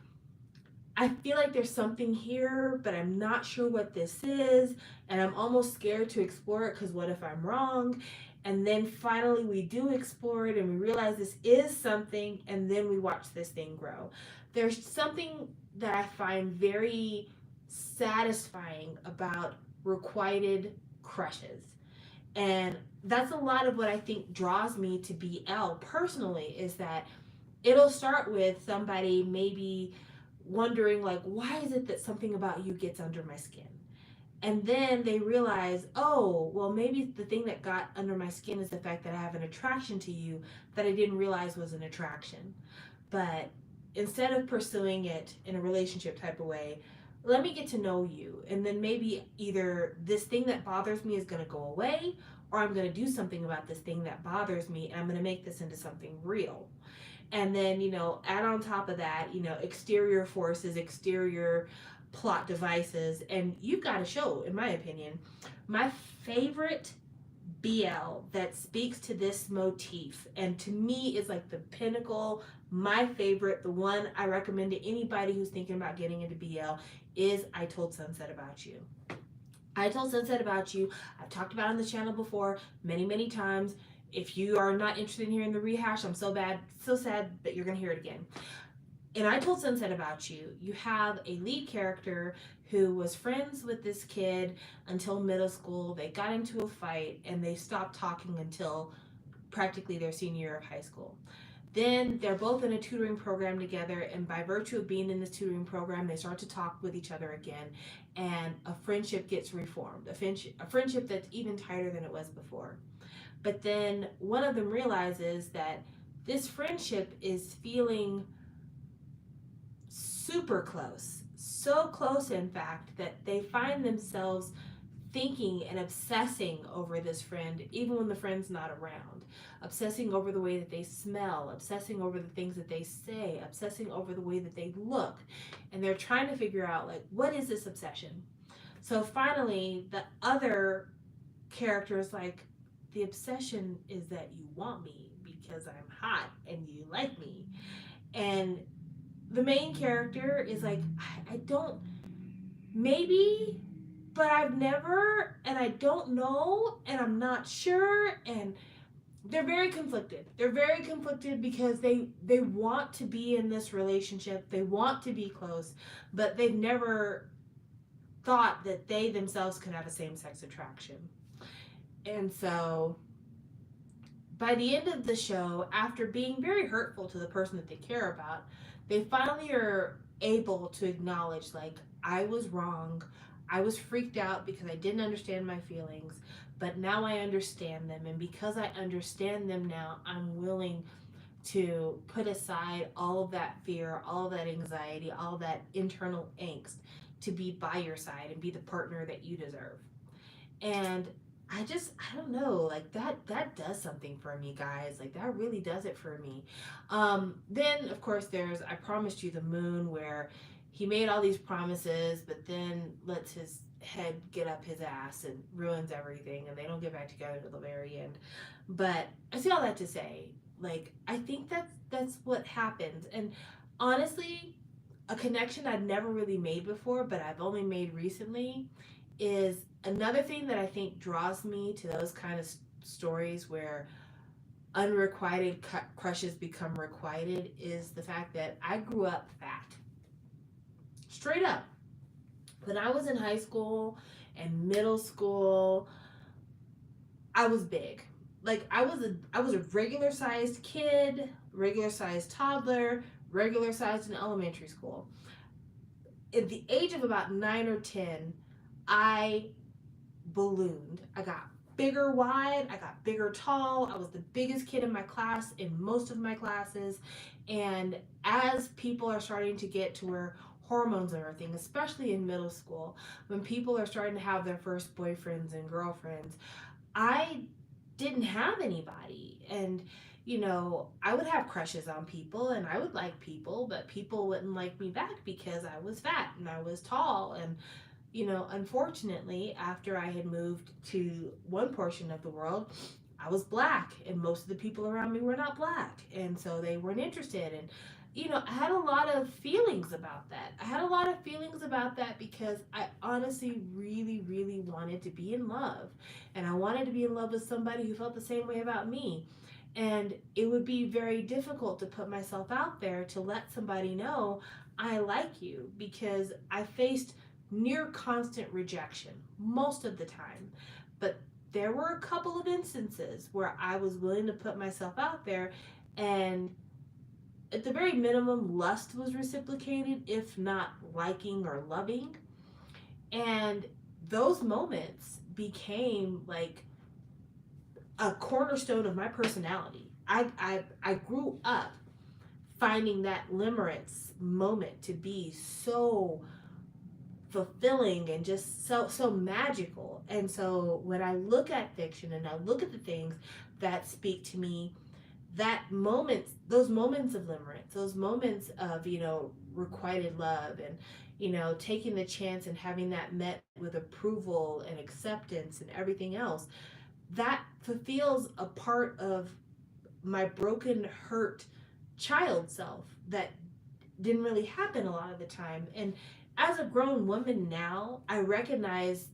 I feel like there's something here, but I'm not sure what this is, and I'm almost scared to explore it because what if I'm wrong? And then finally we do explore it and we realize this is something, and then we watch this thing grow. There's something that I find very satisfying about requited crushes. And that's a lot of what I think draws me to BL personally, is that it'll start with somebody maybe wondering like, why is it that something about you gets under my skin, and then they realize, oh well, maybe the thing that got under my skin is the fact that I have an attraction to you that I didn't realize was an attraction. But instead of pursuing it in a relationship type of way, let me get to know you, and then maybe either this thing that bothers me is going to go away, or I'm going to do something about this thing that bothers me, and I'm going to make this into something real. And then, add on top of that, exterior forces, exterior plot devices, and you've got a show, in my opinion. My favorite BL that speaks to this motif, and to me is like the pinnacle, my favorite, the one I recommend to anybody who's thinking about getting into BL, is I Told Sunset About You. I Told Sunset About You, I've talked about on the channel before many, many times. If you are not interested in hearing the rehash, I'm so sad that you're going to hear it again. In I Told Sunset About You, you have a lead character who was friends with this kid until middle school. They got into a fight and they stopped talking until practically their senior year of high school. Then they're both in a tutoring program together, and by virtue of being in this tutoring program, they start to talk with each other again, and a friendship gets reformed, a friendship that's even tighter than it was before. But then one of them realizes that this friendship is feeling super close, so close, in fact, that they find themselves thinking and obsessing over this friend, even when the friend's not around. Obsessing over the way that they smell, obsessing over the things that they say, obsessing over the way that they look. And they're trying to figure out, like, what is this obsession? So finally, the other character is like, the obsession is that you want me because I'm hot and you like me. And the main character is like, I don't, maybe, but I've never, and I don't know, and I'm not sure. And they're very conflicted. They're very conflicted because they want to be in this relationship, they want to be close, but they've never thought that they themselves could have a same-sex attraction. And so by the end of the show, after being very hurtful to the person that they care about, they finally are able to acknowledge, like, I was wrong. I was freaked out because I didn't understand my feelings, but now I understand them. And because I understand them now, I'm willing to put aside all of that fear, all of that anxiety, all of that internal angst to be by your side and be the partner that you deserve. And I don't know, like that does something for me, guys. Like that really does it for me. Then of course there's I Promised You the Moon, where he made all these promises, but then lets his head get up his ass and ruins everything, and they don't get back together till the very end. But I say all that to say, like, I think that's what happens. And honestly, a connection I'd never really made before, but I've only made recently, is another thing that I think draws me to those kind of stories where unrequited crushes become requited, is the fact that I grew up fat. Straight up. When I was in high school and middle school, I was big. Like I was a regular sized kid, regular sized toddler, regular sized in elementary school. At the age of about 9 or 10, I ballooned. I got bigger wide, I got bigger tall. I was the biggest kid in my class in most of my classes. And as people are starting to get to where hormones and everything, especially in middle school, when people are starting to have their first boyfriends and girlfriends, I didn't have anybody. And I would have crushes on people and I would like people, but people wouldn't like me back because I was fat and I was tall. And unfortunately, after I had moved to one portion of the world, I was black, and most of the people around me were not black, and so they weren't interested. And I had a lot of feelings about that. I had a lot of feelings about that because I honestly really, really wanted to be in love, and I wanted to be in love with somebody who felt the same way about me. And it would be very difficult to put myself out there to let somebody know I like you because I faced near constant rejection most of the time. But there were a couple of instances where I was willing to put myself out there, and at the very minimum, lust was reciprocated, if not liking or loving. And those moments became like a cornerstone of my personality. I grew up finding that limerence moment to be so fulfilling and just so magical. And so when I look at fiction and I look at the things that speak to me, that moments those moments of limerence, those moments of requited love, and taking the chance and having that met with approval and acceptance and everything else, that fulfills a part of my broken, hurt child self that didn't really happen a lot of the time. And as a grown woman now, I recognize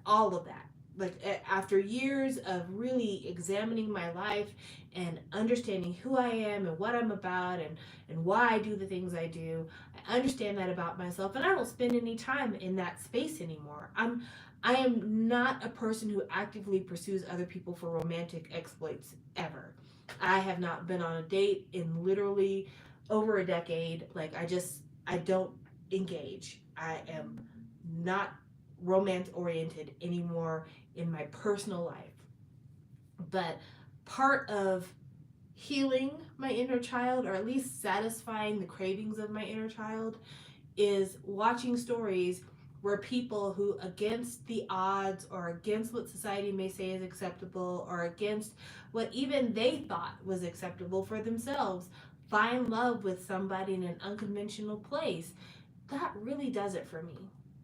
all of that. Like after years of really examining my life and understanding who I am and what I'm about, and why I do the things I do, I understand that about myself, and I don't spend any time in that space anymore. I am not a person who actively pursues other people for romantic exploits ever. I have not been on a date in literally over a decade. Like I don't engage. I am not romance oriented anymore in my personal life. But part of healing my inner child, or at least satisfying the cravings of my inner child, is watching stories where people who, against the odds or against what society may say is acceptable or against what even they thought was acceptable for themselves, find love with somebody in an unconventional place. That really does it for me.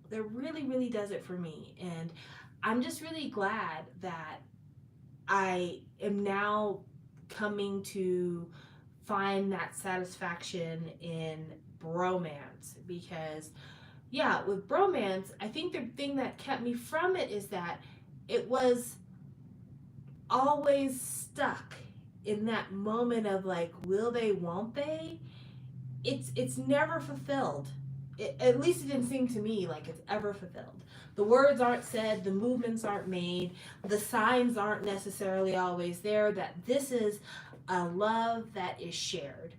That really, really does it for me. And I'm just really glad that I am now coming to find that satisfaction in bromance. Because yeah, with bromance, I think the thing that kept me from it is that it was always stuck in that moment of like, will they, won't they? It's never fulfilled. At least it didn't seem to me like it's ever fulfilled. The words aren't said, the movements aren't made, the signs aren't necessarily always there that this is a love that is shared.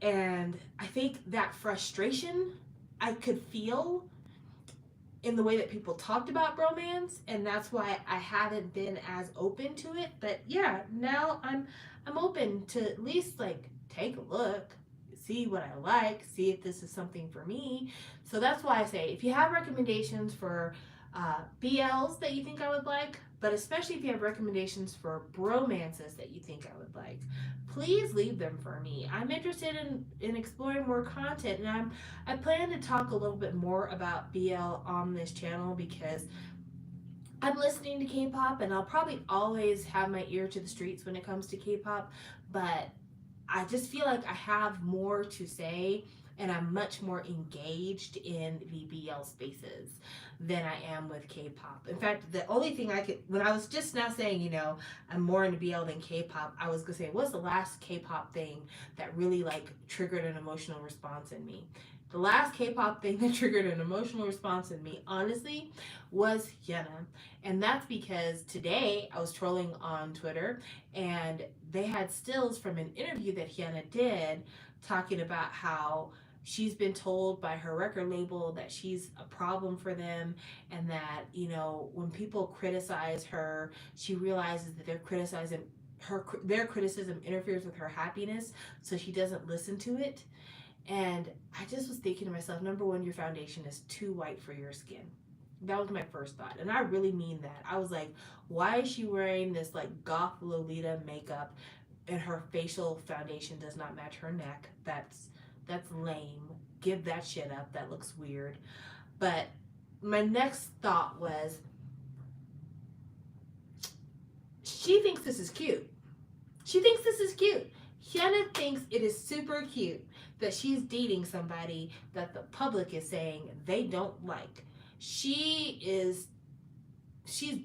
And I think that frustration I could feel in the way that people talked about bromance, and that's why I haven't been as open to it. But yeah, now I'm open to at least like take a look, see what I like, see if this is something for me. So that's why I say if you have recommendations for BLs that you think I would like, but especially if you have recommendations for bromances that you think I would like, please leave them for me. I'm interested in exploring more content, and I plan to talk a little bit more about BL on this channel because I'm listening to K-pop, and I'll probably always have my ear to the streets when it comes to K-pop, but I just feel like I have more to say, and I'm much more engaged in the BL spaces than I am with K-pop. In fact, the only thing I could, when I was just now saying, I'm more into BL than K-pop, I was gonna say, what's the last K-pop thing that really like triggered an emotional response in me? The last K-pop thing that triggered an emotional response in me, honestly, was Hyuna. And that's because today I was trolling on Twitter and they had stills from an interview that Hyuna did talking about how she's been told by her record label that she's a problem for them, and that, when people criticize her, she realizes that they're criticizing their criticism interferes with her happiness, so she doesn't listen to it. And I just was thinking to myself, number one, your foundation is too white for your skin. That was my first thought. And I really mean that. I was like, why is she wearing this like goth Lolita makeup and her facial foundation does not match her neck? That's lame. Give that shit up. That looks weird. But my next thought was, she thinks this is cute. She thinks this is cute. Hyuna thinks it is super cute that she's dating somebody that the public is saying they don't like. She's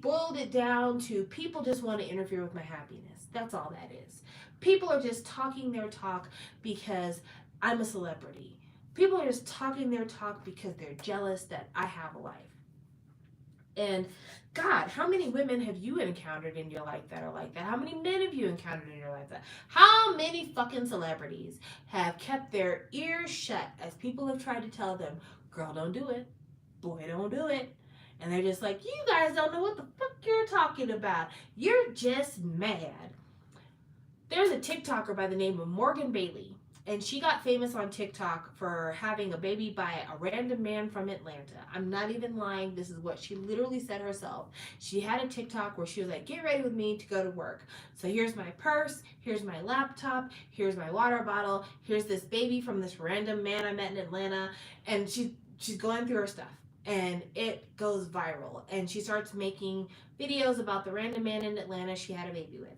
boiled it down to, people just want to interfere with my happiness. That's all that is. People are just talking their talk because I'm a celebrity. People are just talking their talk because they're jealous that I have a life. And God, how many women have you encountered in your life that are like that? How many men have you encountered in your life that? How many fucking celebrities have kept their ears shut as people have tried to tell them, girl, don't do it. Boy, don't do it. And they're just like, you guys don't know what the fuck you're talking about. You're just mad. There's a TikToker by the name of Morgan Bailey. And she got famous on TikTok for having a baby by a random man from Atlanta. I'm not even lying. This is what she literally said herself. She had a TikTok where she was like, get ready with me to go to work. So here's my purse. Here's my laptop. Here's my water bottle. Here's this baby from this random man I met in Atlanta. And she's going through her stuff. And it goes viral. And she starts making videos about the random man in Atlanta she had a baby with.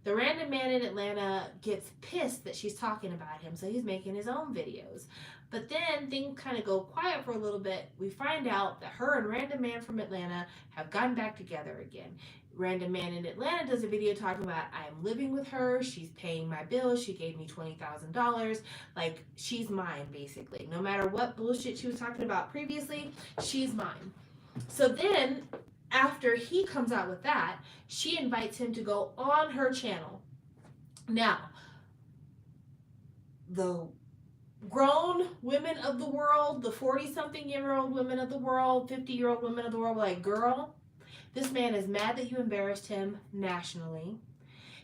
The random man in Atlanta gets pissed that she's talking about him, so he's making his own videos. But then things kind of go quiet for a little bit. We find out that her and random man from Atlanta have gotten back together again. Random man in Atlanta does a video talking about, I'm living with her, she's paying my bills, she gave me $20,000, like, she's mine, basically. No matter what bullshit she was talking about previously, she's mine. So then, after he comes out with that, she invites him to go on her channel. Now, the grown women of the world, the 40-something-year-old women of the world, 50-year-old women of the world, were like, girl, this man is mad that you embarrassed him nationally.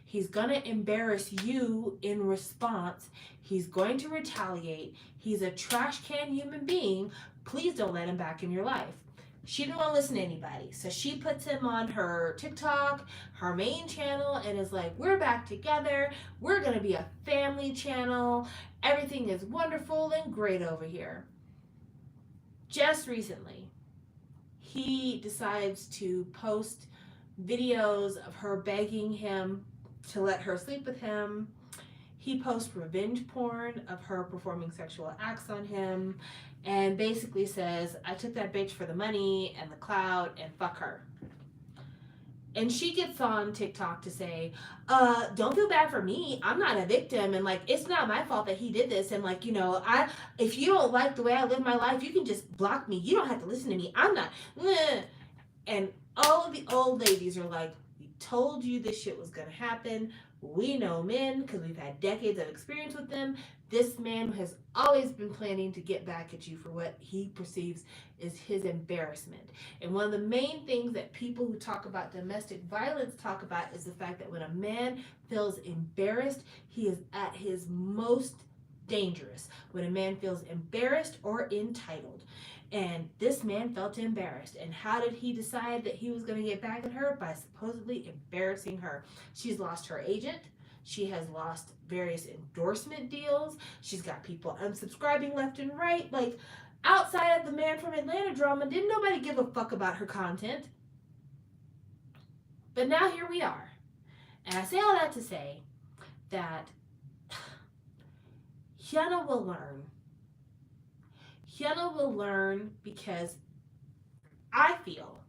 He's going to embarrass you in response. He's going to retaliate. He's a trash can human being. Please don't let him back in your life. She didn't want to listen to anybody. So she puts him on her TikTok, her main channel, and is like, we're back together. We're going to be a family channel. Everything is wonderful and great over here. Just recently, he decides to post videos of her begging him to let her sleep with him. He posts revenge porn of her performing sexual acts on him, and basically says, I took that bitch for the money and the clout, and fuck her. And she gets on TikTok to say, don't feel bad for me. I'm not a victim. And like, it's not my fault that he did this. And like, if you don't like the way I live my life, you can just block me. You don't have to listen to me. I'm not. And all of the old ladies are like, we told you this shit was going to happen. We know men because we've had decades of experience with them. This man has always been planning to get back at you for what he perceives is his embarrassment. And one of the main things that people who talk about domestic violence talk about is the fact that when a man feels embarrassed, he is at his most dangerous. When a man feels embarrassed or entitled. And this man felt embarrassed. And how did he decide that he was going to get back at her? By supposedly embarrassing her. She's lost her agent. She has lost various endorsement deals. She's got people unsubscribing left and right. Like, outside of the man from Atlanta drama, didn't nobody give a fuck about her content. But now here we are. And I say all that to say that Hyuna will learn. Hyuna will learn because I feel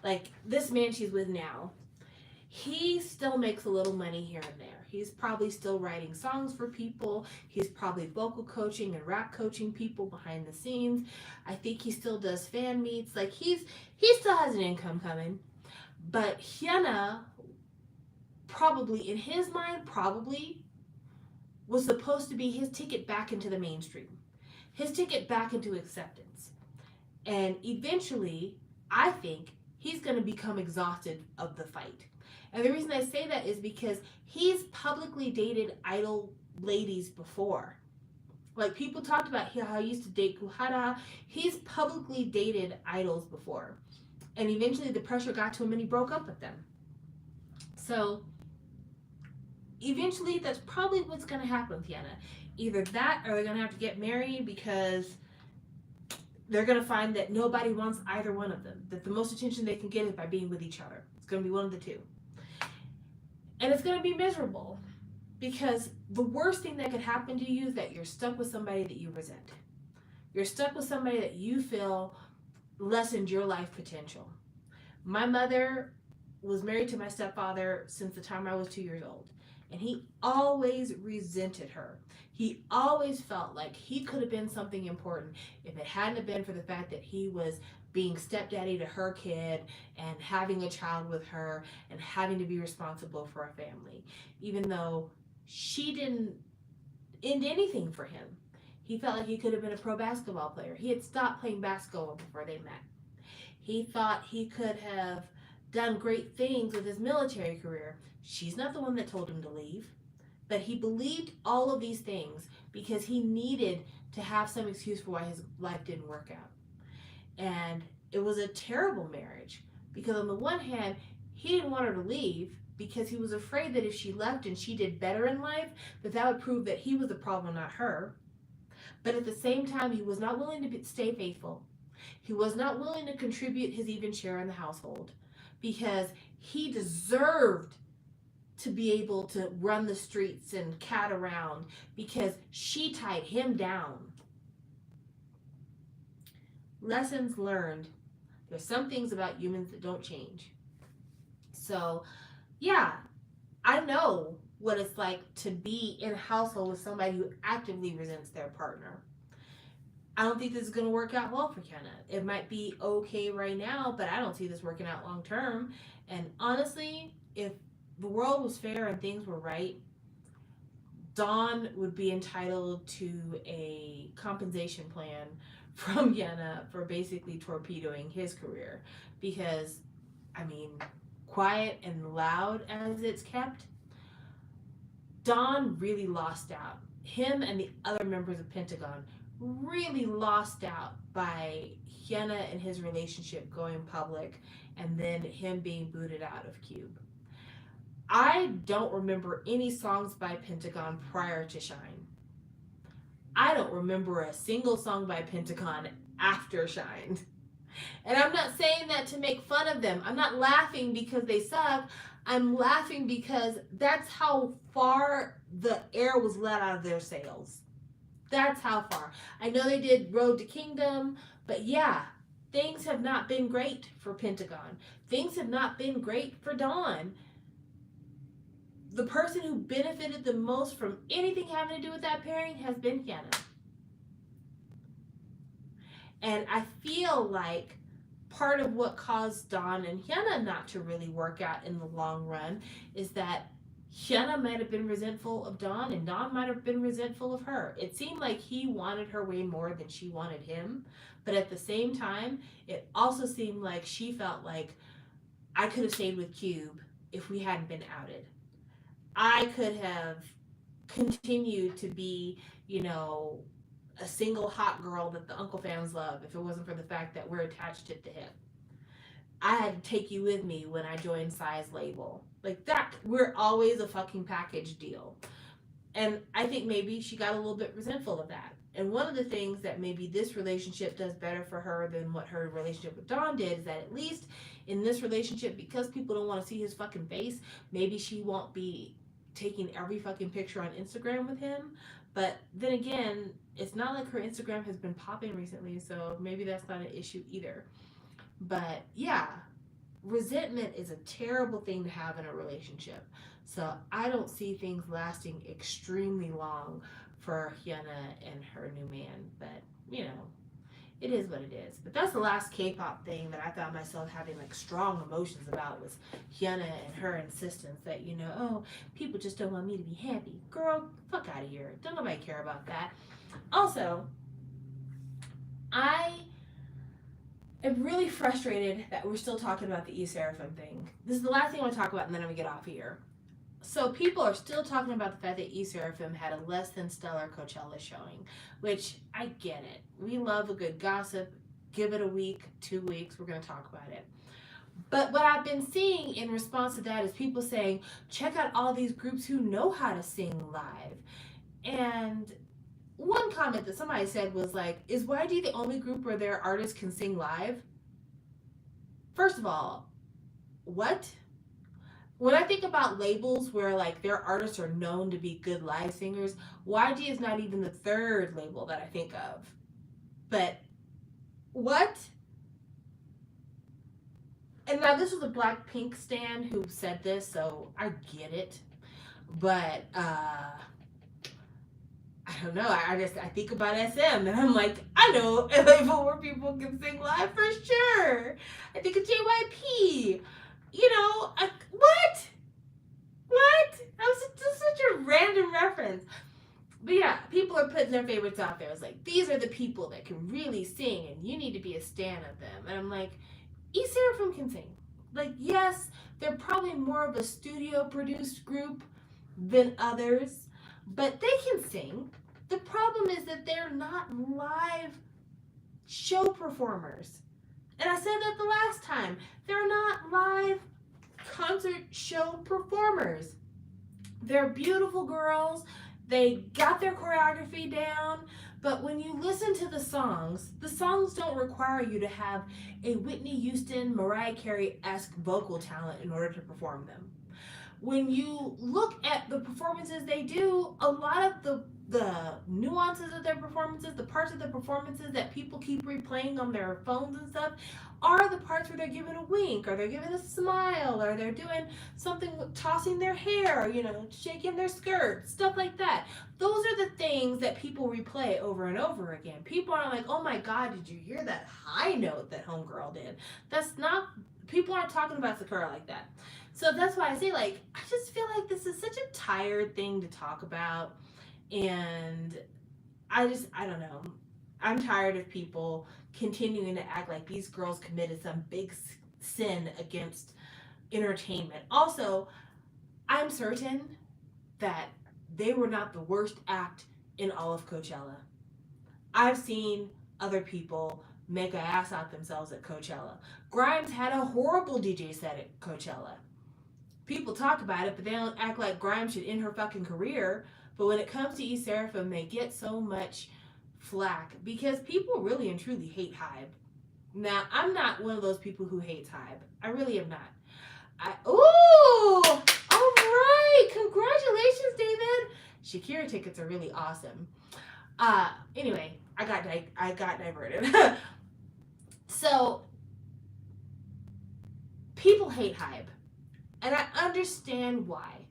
like this man she's with now, he still makes a little money here and there. He's probably still writing songs for people. He's probably vocal coaching and rap coaching people behind the scenes. I think he still does fan meets. Like he still has an income coming. But Hyuna probably in his mind probably was supposed to be his ticket back into the mainstream. His ticket back into acceptance. And eventually, I think he's going to become exhausted of the fight. And the reason I say that is because he's publicly dated idol ladies before. Like people talked about how he used to date Kuhara. He's publicly dated idols before. And eventually the pressure got to him and he broke up with them. So eventually that's probably what's going to happen with Hyuna. Either that or they're going to have to get married because they're going to find that nobody wants either one of them. That the most attention they can get is by being with each other. It's going to be one of the two. And it's going to be miserable because the worst thing that could happen to you is that you're stuck with somebody that you resent. You're stuck with somebody that you feel lessened your life potential. My mother was married to my stepfather since the time I was 2 years old. And he always resented her. He always felt like he could have been something important if it hadn't been for the fact that he was being stepdaddy to her kid and having a child with her and having to be responsible for a family. Even though she didn't end anything for him. He felt like he could have been a pro basketball player. He had stopped playing basketball before they met. He thought he could have done great things with his military career. She's not the one that told him to leave. But he believed all of these things because he needed to have some excuse for why his life didn't work out. And it was a terrible marriage because on the one hand, he didn't want her to leave because he was afraid that if she left and she did better in life, that would prove that he was the problem, not her. But at the same time, he was not willing to stay faithful. He was not willing to contribute his even share in the household because he deserved to be able to run the streets and cat around because she tied him down. Lessons learned. There's some things about humans that don't change. So, yeah, I know what it's like to be in a household with somebody who actively resents their partner. I don't think this is going to work out well for Kenna. It might be okay right now, but I don't see this working out long term. And honestly, if the world was fair and things were right, Dawn would be entitled to a compensation plan from Yenna for basically torpedoing his career. Because, I mean, quiet and loud as it's kept, Dawn really lost out. Him and the other members of Pentagon really lost out by Hyuna and his relationship going public and then him being booted out of Cube. I don't remember any songs by Pentagon prior to Shine. I don't remember a single song by Pentagon after Shine. And I'm not saying that to make fun of them. I'm not laughing because they suck. I'm laughing because that's how far the air was let out of their sails. That's how far. I know they did Road to Kingdom, but yeah, things have not been great for Pentagon. Things have not been great for Dawn. The person who benefited the most from anything having to do with that pairing has been Hyuna. And I feel like part of what caused Dawn and Hyuna not to really work out in the long run is that Hyuna might have been resentful of Dawn and Dawn might have been resentful of her. It seemed like he wanted her way more than she wanted him. But at the same time, it also seemed like she felt like I could have stayed with Cube if we hadn't been outed. I could have continued to be, a single hot girl that the Uncle fans love if it wasn't for the fact that we're attached hip to hip. I had to take you with me when I joined Psy's label. Like that, we're always a fucking package deal. And I think maybe she got a little bit resentful of that. And one of the things that maybe this relationship does better for her than what her relationship with Dawn did is that at least in this relationship, because people don't want to see his fucking face, maybe she won't be taking every fucking picture on Instagram with him. But then again, it's not like her Instagram has been popping recently, so maybe that's not an issue either. But yeah, resentment is a terrible thing to have in a relationship. So I don't see things lasting extremely long for Hyuna and her new man. But, you know, it is what it is. But that's the last K-pop thing that I found myself having like strong emotions about was Hyuna and her insistence that, you know, oh, people just don't want me to be happy. Girl, fuck out of here. Don't nobody care about that. Also, I am really frustrated that we're still talking about the E Seraphim thing. This is the last thing I want to talk about, and then I'm gonna get off of here. So people are still talking about the fact that E Seraphim had a less than stellar Coachella showing, which I get it. We love a good gossip. Give it a week, 2 weeks, we're gonna talk about it. But what I've been seeing in response to that is people saying, check out all these groups who know how to sing live. And one comment that somebody said was like, is YG the only group where their artists can sing live? First of all, what? When I think about labels where like their artists are known to be good live singers, YG is not even the third label that I think of. But what? And now this was a Blackpink stan who said this, so I get it. But I don't know. I think about SM and I'm like, I know a label where people can sing live for sure. I think of JYP. You know, what? What? That was just such a random reference. But yeah, people are putting their favorites out there. It's like, these are the people that can really sing and you need to be a stan of them. And I'm like, E Seraphim can sing. Like, yes, they're probably more of a studio produced group than others, but they can sing. The problem is that they're not live show performers. And I said that the last time. They're not live concert show performers. They're beautiful girls. They got their choreography down. But when you listen to the songs don't require you to have a Whitney Houston, Mariah Carey-esque vocal talent in order to perform them. When you look at the performances they do, a lot of the nuances of their performances, the parts of the performances that people keep replaying on their phones and stuff, are the parts where they're giving a wink, or they're giving a smile, or they're doing something, tossing their hair, you know, shaking their skirt, stuff like that. Those are the things that people replay over and over again. People aren't like, oh my God, did you hear that high note that Homegirl did? That's not, people aren't talking about Sakura like that. So that's why I say, like, I just feel like this is such a tired thing to talk about. And I don't know. I'm tired of people continuing to act like these girls committed some big sin against entertainment. Also, I'm certain that they were not the worst act in all of Coachella. I've seen other people make an ass out themselves at Coachella. Grimes had a horrible DJ set at Coachella. People talk about it, but they don't act like Grimes should end her fucking career. But when it comes to E Seraphim, they get so much flack because people really and truly hate Hybe. Now, I'm not one of those people who hates Hybe. I really am not. Ooh! All right! Congratulations, David! Shakira tickets are really awesome. Anyway, I got diverted. So, people hate Hybe. And I understand why.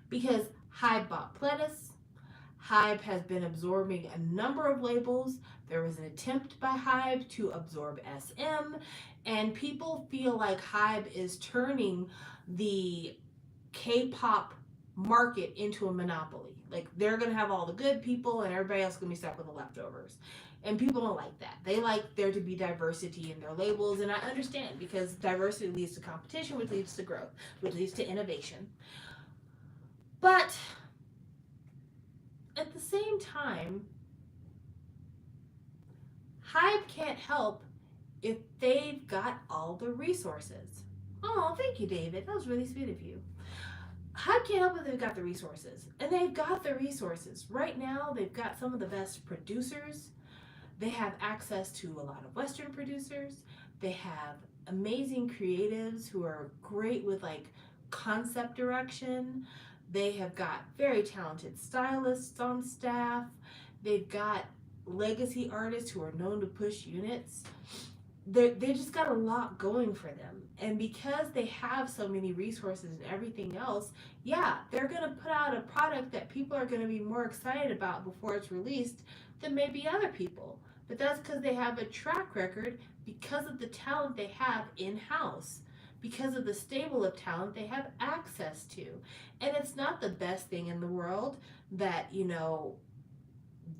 Because Hybe bought Pledis. Hybe has been absorbing a number of labels. There was an attempt by Hybe to absorb SM. And people feel like Hybe is turning the K-pop market into a monopoly. Like, they're going to have all the good people and everybody else is going to be stuck with the leftovers. And people don't like that. They like there to be diversity in their labels. And I understand, because diversity leads to competition, which leads to growth, which leads to innovation. But at the same time, Hybe can't help if they've got all the resources. Oh, thank you, David. That was really sweet of you. Hybe can't help if they've got the resources. And they've got the resources. Right now, they've got some of the best producers. They have access to a lot of Western producers. They have amazing creatives who are great with like concept direction. They have got very talented stylists on staff. They've got legacy artists who are known to push units. they just got a lot going for them. And because they have so many resources and everything else, yeah, they're going to put out a product that people are going to be more excited about before it's released than maybe other people. But that's because they have a track record, because of the talent they have in house, because of the stable of talent they have access to. And it's not the best thing in the world that,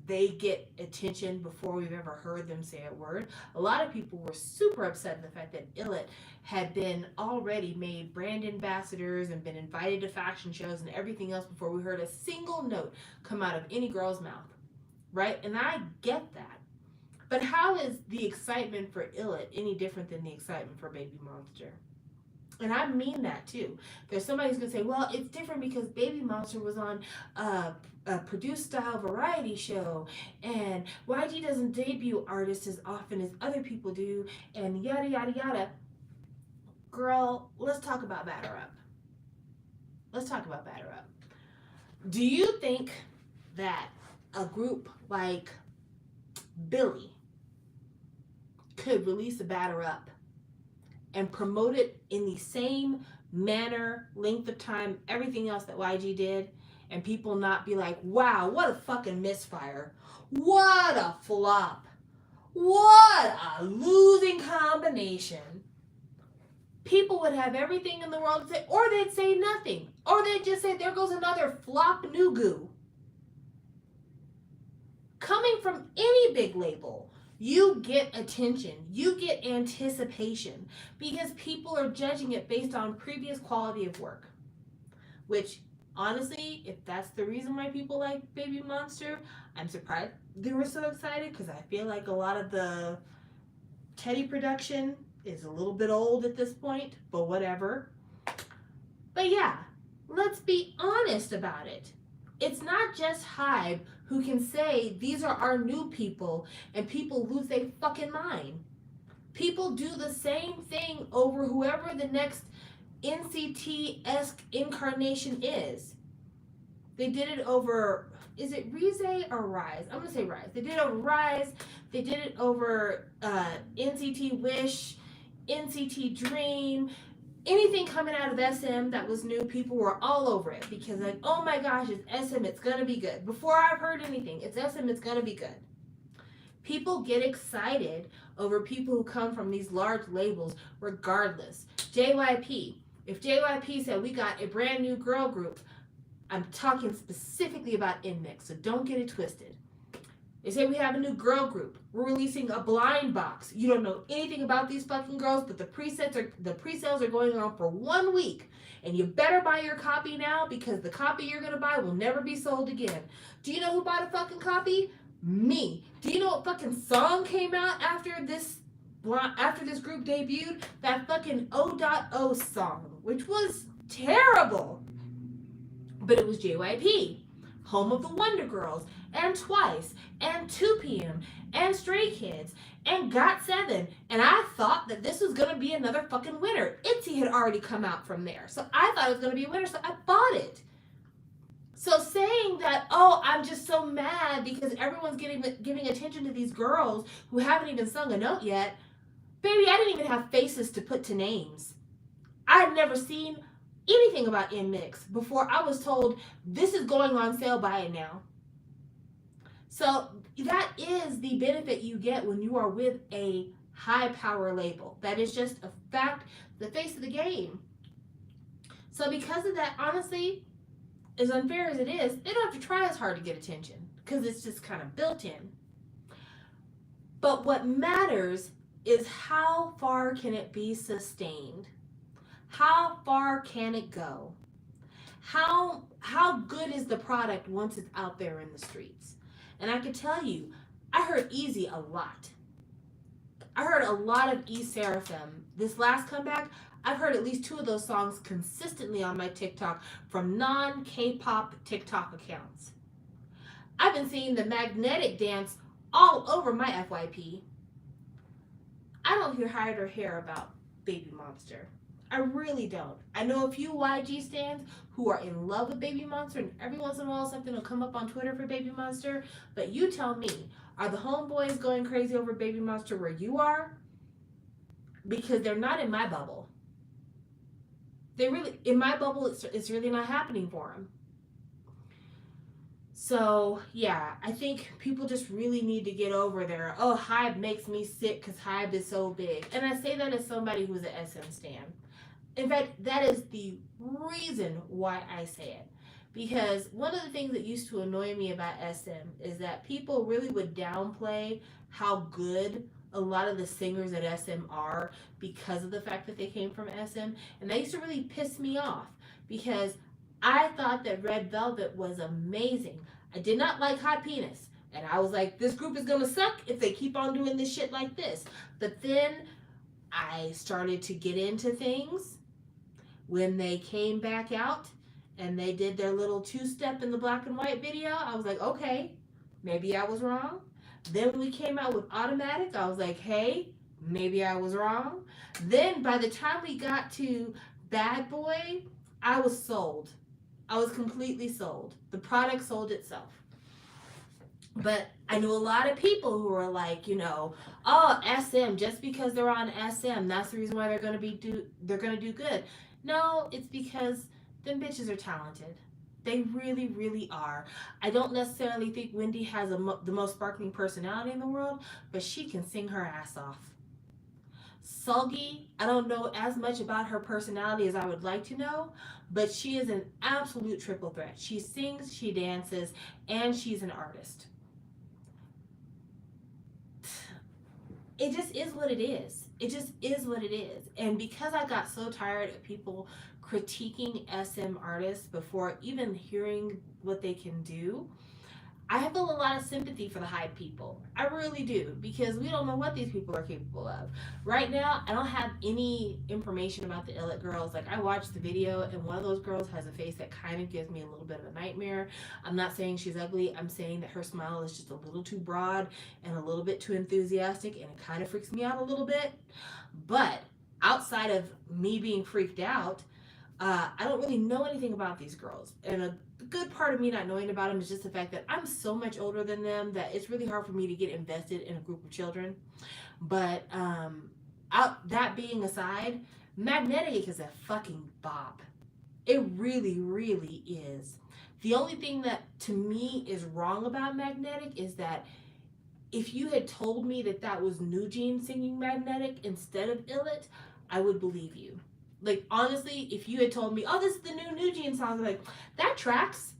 they get attention before we've ever heard them say a word. A lot of people were super upset at the fact that Illit had been already made brand ambassadors and been invited to fashion shows and everything else before we heard a single note come out of any girl's mouth, right? And I get that. But how is the excitement for Illit any different than the excitement for Baby Monster? And I mean that too. There's somebody who's gonna say, well, it's different because Baby Monster was on a produced style variety show, and YG doesn't debut artists as often as other people do, and yada yada yada. Girl, let's talk about Batter Up. Let's talk about Batter Up. Do you think that a group like Billy could release a Batter Up and promote it in the same manner, length of time, everything else that YG did, and people not be like, wow, what a fucking misfire. What a flop. What a losing combination. People would have everything in the world to say, or they'd say nothing. Or they'd just say, there goes another flop Nugu. Coming from any big label, you get attention, you get anticipation, because people are judging it based on previous quality of work. Which, honestly, if that's the reason why people like Baby Monster, I'm surprised they were so excited, because I feel like a lot of the Teddy production is a little bit old at this point, but whatever. But yeah, let's be honest about it. It's not just Hybe who can say these are our new people and people lose their fucking mind. People do the same thing over whoever the next NCT-esque incarnation is. They did it over, is it Rize or Rise? I'm gonna say Rise. They did it over Rise. They did it over NCT Wish, NCT Dream. Anything coming out of SM that was new, people were all over it because like, oh my gosh, it's SM, it's gonna be good. Before I've heard anything, it's SM, it's gonna be good. People get excited over people who come from these large labels regardless. JYP, if JYP said we got a brand new girl group, I'm talking specifically about NMIXX, so don't get it twisted. They say we have a new girl group. We're releasing a blind box. You don't know anything about these fucking girls, but the pre-sales are going on for 1 week. And you better buy your copy now because the copy you're gonna buy will never be sold again. Do you know who bought a fucking copy? Me. Do you know what fucking song came out after this group debuted? That fucking O.O song, which was terrible. But it was JYP, home of the Wonder Girls, and Twice, and 2PM, and Stray Kids, and GOT7, and I thought that this was going to be another fucking winner. ITZY had already come out from there, so I thought it was going to be a winner, so I bought it. So saying that, oh, I'm just so mad because everyone's giving attention to these girls who haven't even sung a note yet, baby, I didn't even have faces to put to names. I'd never seen anything about NMIXX before I was told this is going on sale, buy it now. So that is the benefit you get when you are with a high power label. That is just a fact, the face of the game. So because of that, honestly, as unfair as it is, they don't have to try as hard to get attention because it's just kind of built in. But what matters is how far can it be sustained? How far can it go? How good is the product once it's out there in the streets? And I can tell you, I heard Easy a lot. I heard a lot of E Seraphim. This last comeback, I've heard at least 2 of those songs consistently on my TikTok from non-K-pop TikTok accounts. I've been seeing the magnetic dance all over my FYP. I don't hear hide or hair about Baby Monster. I really don't. I know a few YG stans who are in love with Baby Monster, and every once in a while something will come up on Twitter for Baby Monster. But you tell me, are the homeboys going crazy over Baby Monster where you are? because they're not in my bubble. They really, in my bubble, it's really not happening for them. So yeah, I think people just really need to get over there. Oh, Hybe makes me sick because Hybe is so big, and I say that as somebody who's an SM stan. In fact, that is the reason why I say it. Because one of the things that used to annoy me about SM is that people really would downplay how good a lot of the singers at SM are because of the fact that they came from SM. And that used to really piss me off because I thought that Red Velvet was amazing. I did not like Hot Penis. And I was like, this group is going to suck if they keep on doing this shit like this. But then I started to get into things when they came back out and they did their little two-step in the black and white video. I was like, okay, maybe I was wrong. Then when we came out with Automatic, I was like, hey, maybe I was wrong. Then by the time we got to Bad Boy, I was sold. I was completely sold. The product sold itself. But I knew a lot of people who were like, oh, SM, just because they're on SM, that's the reason why they're gonna do good. No, it's because them bitches are talented. They really, really are. I don't necessarily think Wendy has the most sparkling personality in the world, but she can sing her ass off. Sulgi, I don't know as much about her personality as I would like to know, but she is an absolute triple threat. She sings, she dances, and she's an artist. It just is what it is. It just is what it is. And because I got so tired of people critiquing SM artists before even hearing what they can do, I feel a lot of sympathy for the Hybe people. I really do, because we don't know what these people are capable of. Right now, I don't have any information about the Illit girls. Like, I watched the video, and one of those girls has a face that kind of gives me a little bit of a nightmare. I'm not saying she's ugly. I'm saying that her smile is just a little too broad and a little bit too enthusiastic, and it kind of freaks me out a little bit. But outside of me being freaked out, I don't really know anything about these girls. And a good part of me not knowing about them is just the fact that I'm so much older than them that it's really hard for me to get invested in a group of children. But that being aside, Magnetic is a fucking bop. It really, really is. The only thing that to me is wrong about Magnetic is that if you had told me that that was Nugene singing Magnetic instead of Illit, I would believe you. Like, honestly, if you had told me, oh, this is the new Nugene song, I'm like, that tracks.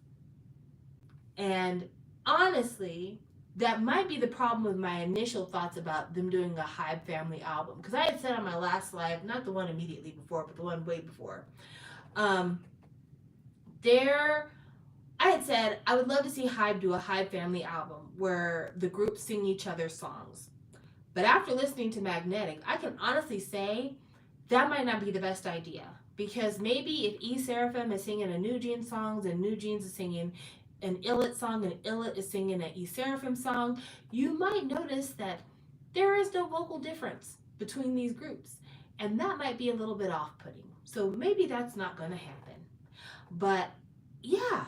And honestly, that might be the problem with my initial thoughts about them doing a Hybe family album. Because I had said on my last live, not the one immediately before, but the one way before, I had said I would love to see Hybe do a Hybe family album where the groups sing each other's songs. But after listening to Magnetic, I can honestly say that might not be the best idea. Because maybe if E Seraphim is singing a Nugene song and Nugene's is singing an Illit song and Illit is singing an E Seraphim song, you might notice that there is no vocal difference between these groups. And that might be a little bit off-putting. So maybe that's not going to happen. But yeah,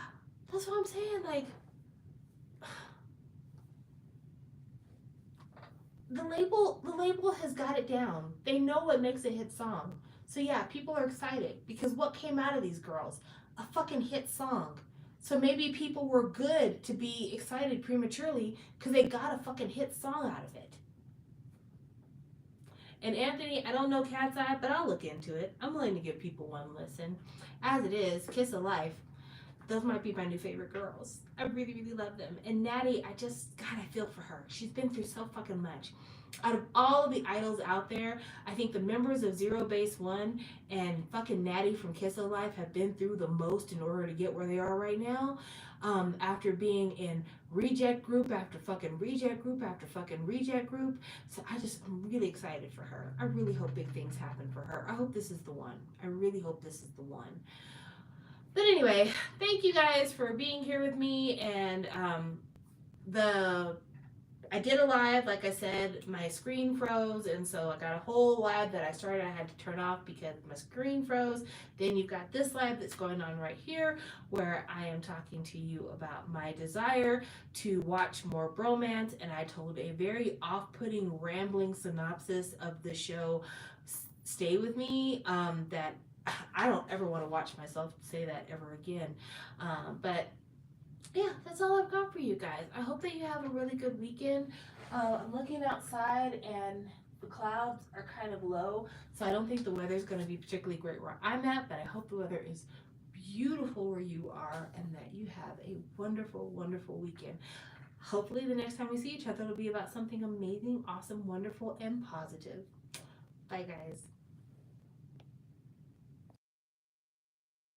that's what I'm saying. Like, the label has got it down. They know what makes a hit song. So yeah, people are excited because what came out of these girls? A fucking hit song. So maybe people were good to be excited prematurely because they got a fucking hit song out of it. And Anthony, I don't know Cat's Eye, but I'll look into it. I'm willing to give people one listen. As it is, Kiss of Life, those might be my new favorite girls. I really, really love them. And Natty, God, I feel for her. She's been through so fucking much. Out of all of the idols out there, I think the members of Zero Base One and fucking Natty from Kiss of Life have been through the most in order to get where they are right now. After being in reject group after fucking reject group after fucking reject group. So I'm really excited for her. I really hope big things happen for her. I hope this is the one. I really hope this is the one. But anyway, thank you guys for being here with me, and the I did a live, like I said, my screen froze, and so I got a whole live that I started, I had to turn off because my screen froze. Then you've got this live that's going on right here, where I am talking to you about my desire to watch more bromance, and I told a very off-putting, rambling synopsis of the show. Stay with me. That I don't ever want to watch myself say that ever again. But yeah, that's all I've got for you guys. I hope that you have a really good weekend. I'm looking outside and the clouds are kind of low, so I don't think the weather's going to be particularly great where I'm at, but I hope the weather is beautiful where you are and that you have a wonderful, wonderful weekend. Hopefully, the next time we see each other, it'll be about something amazing, awesome, wonderful, and positive. Bye, guys.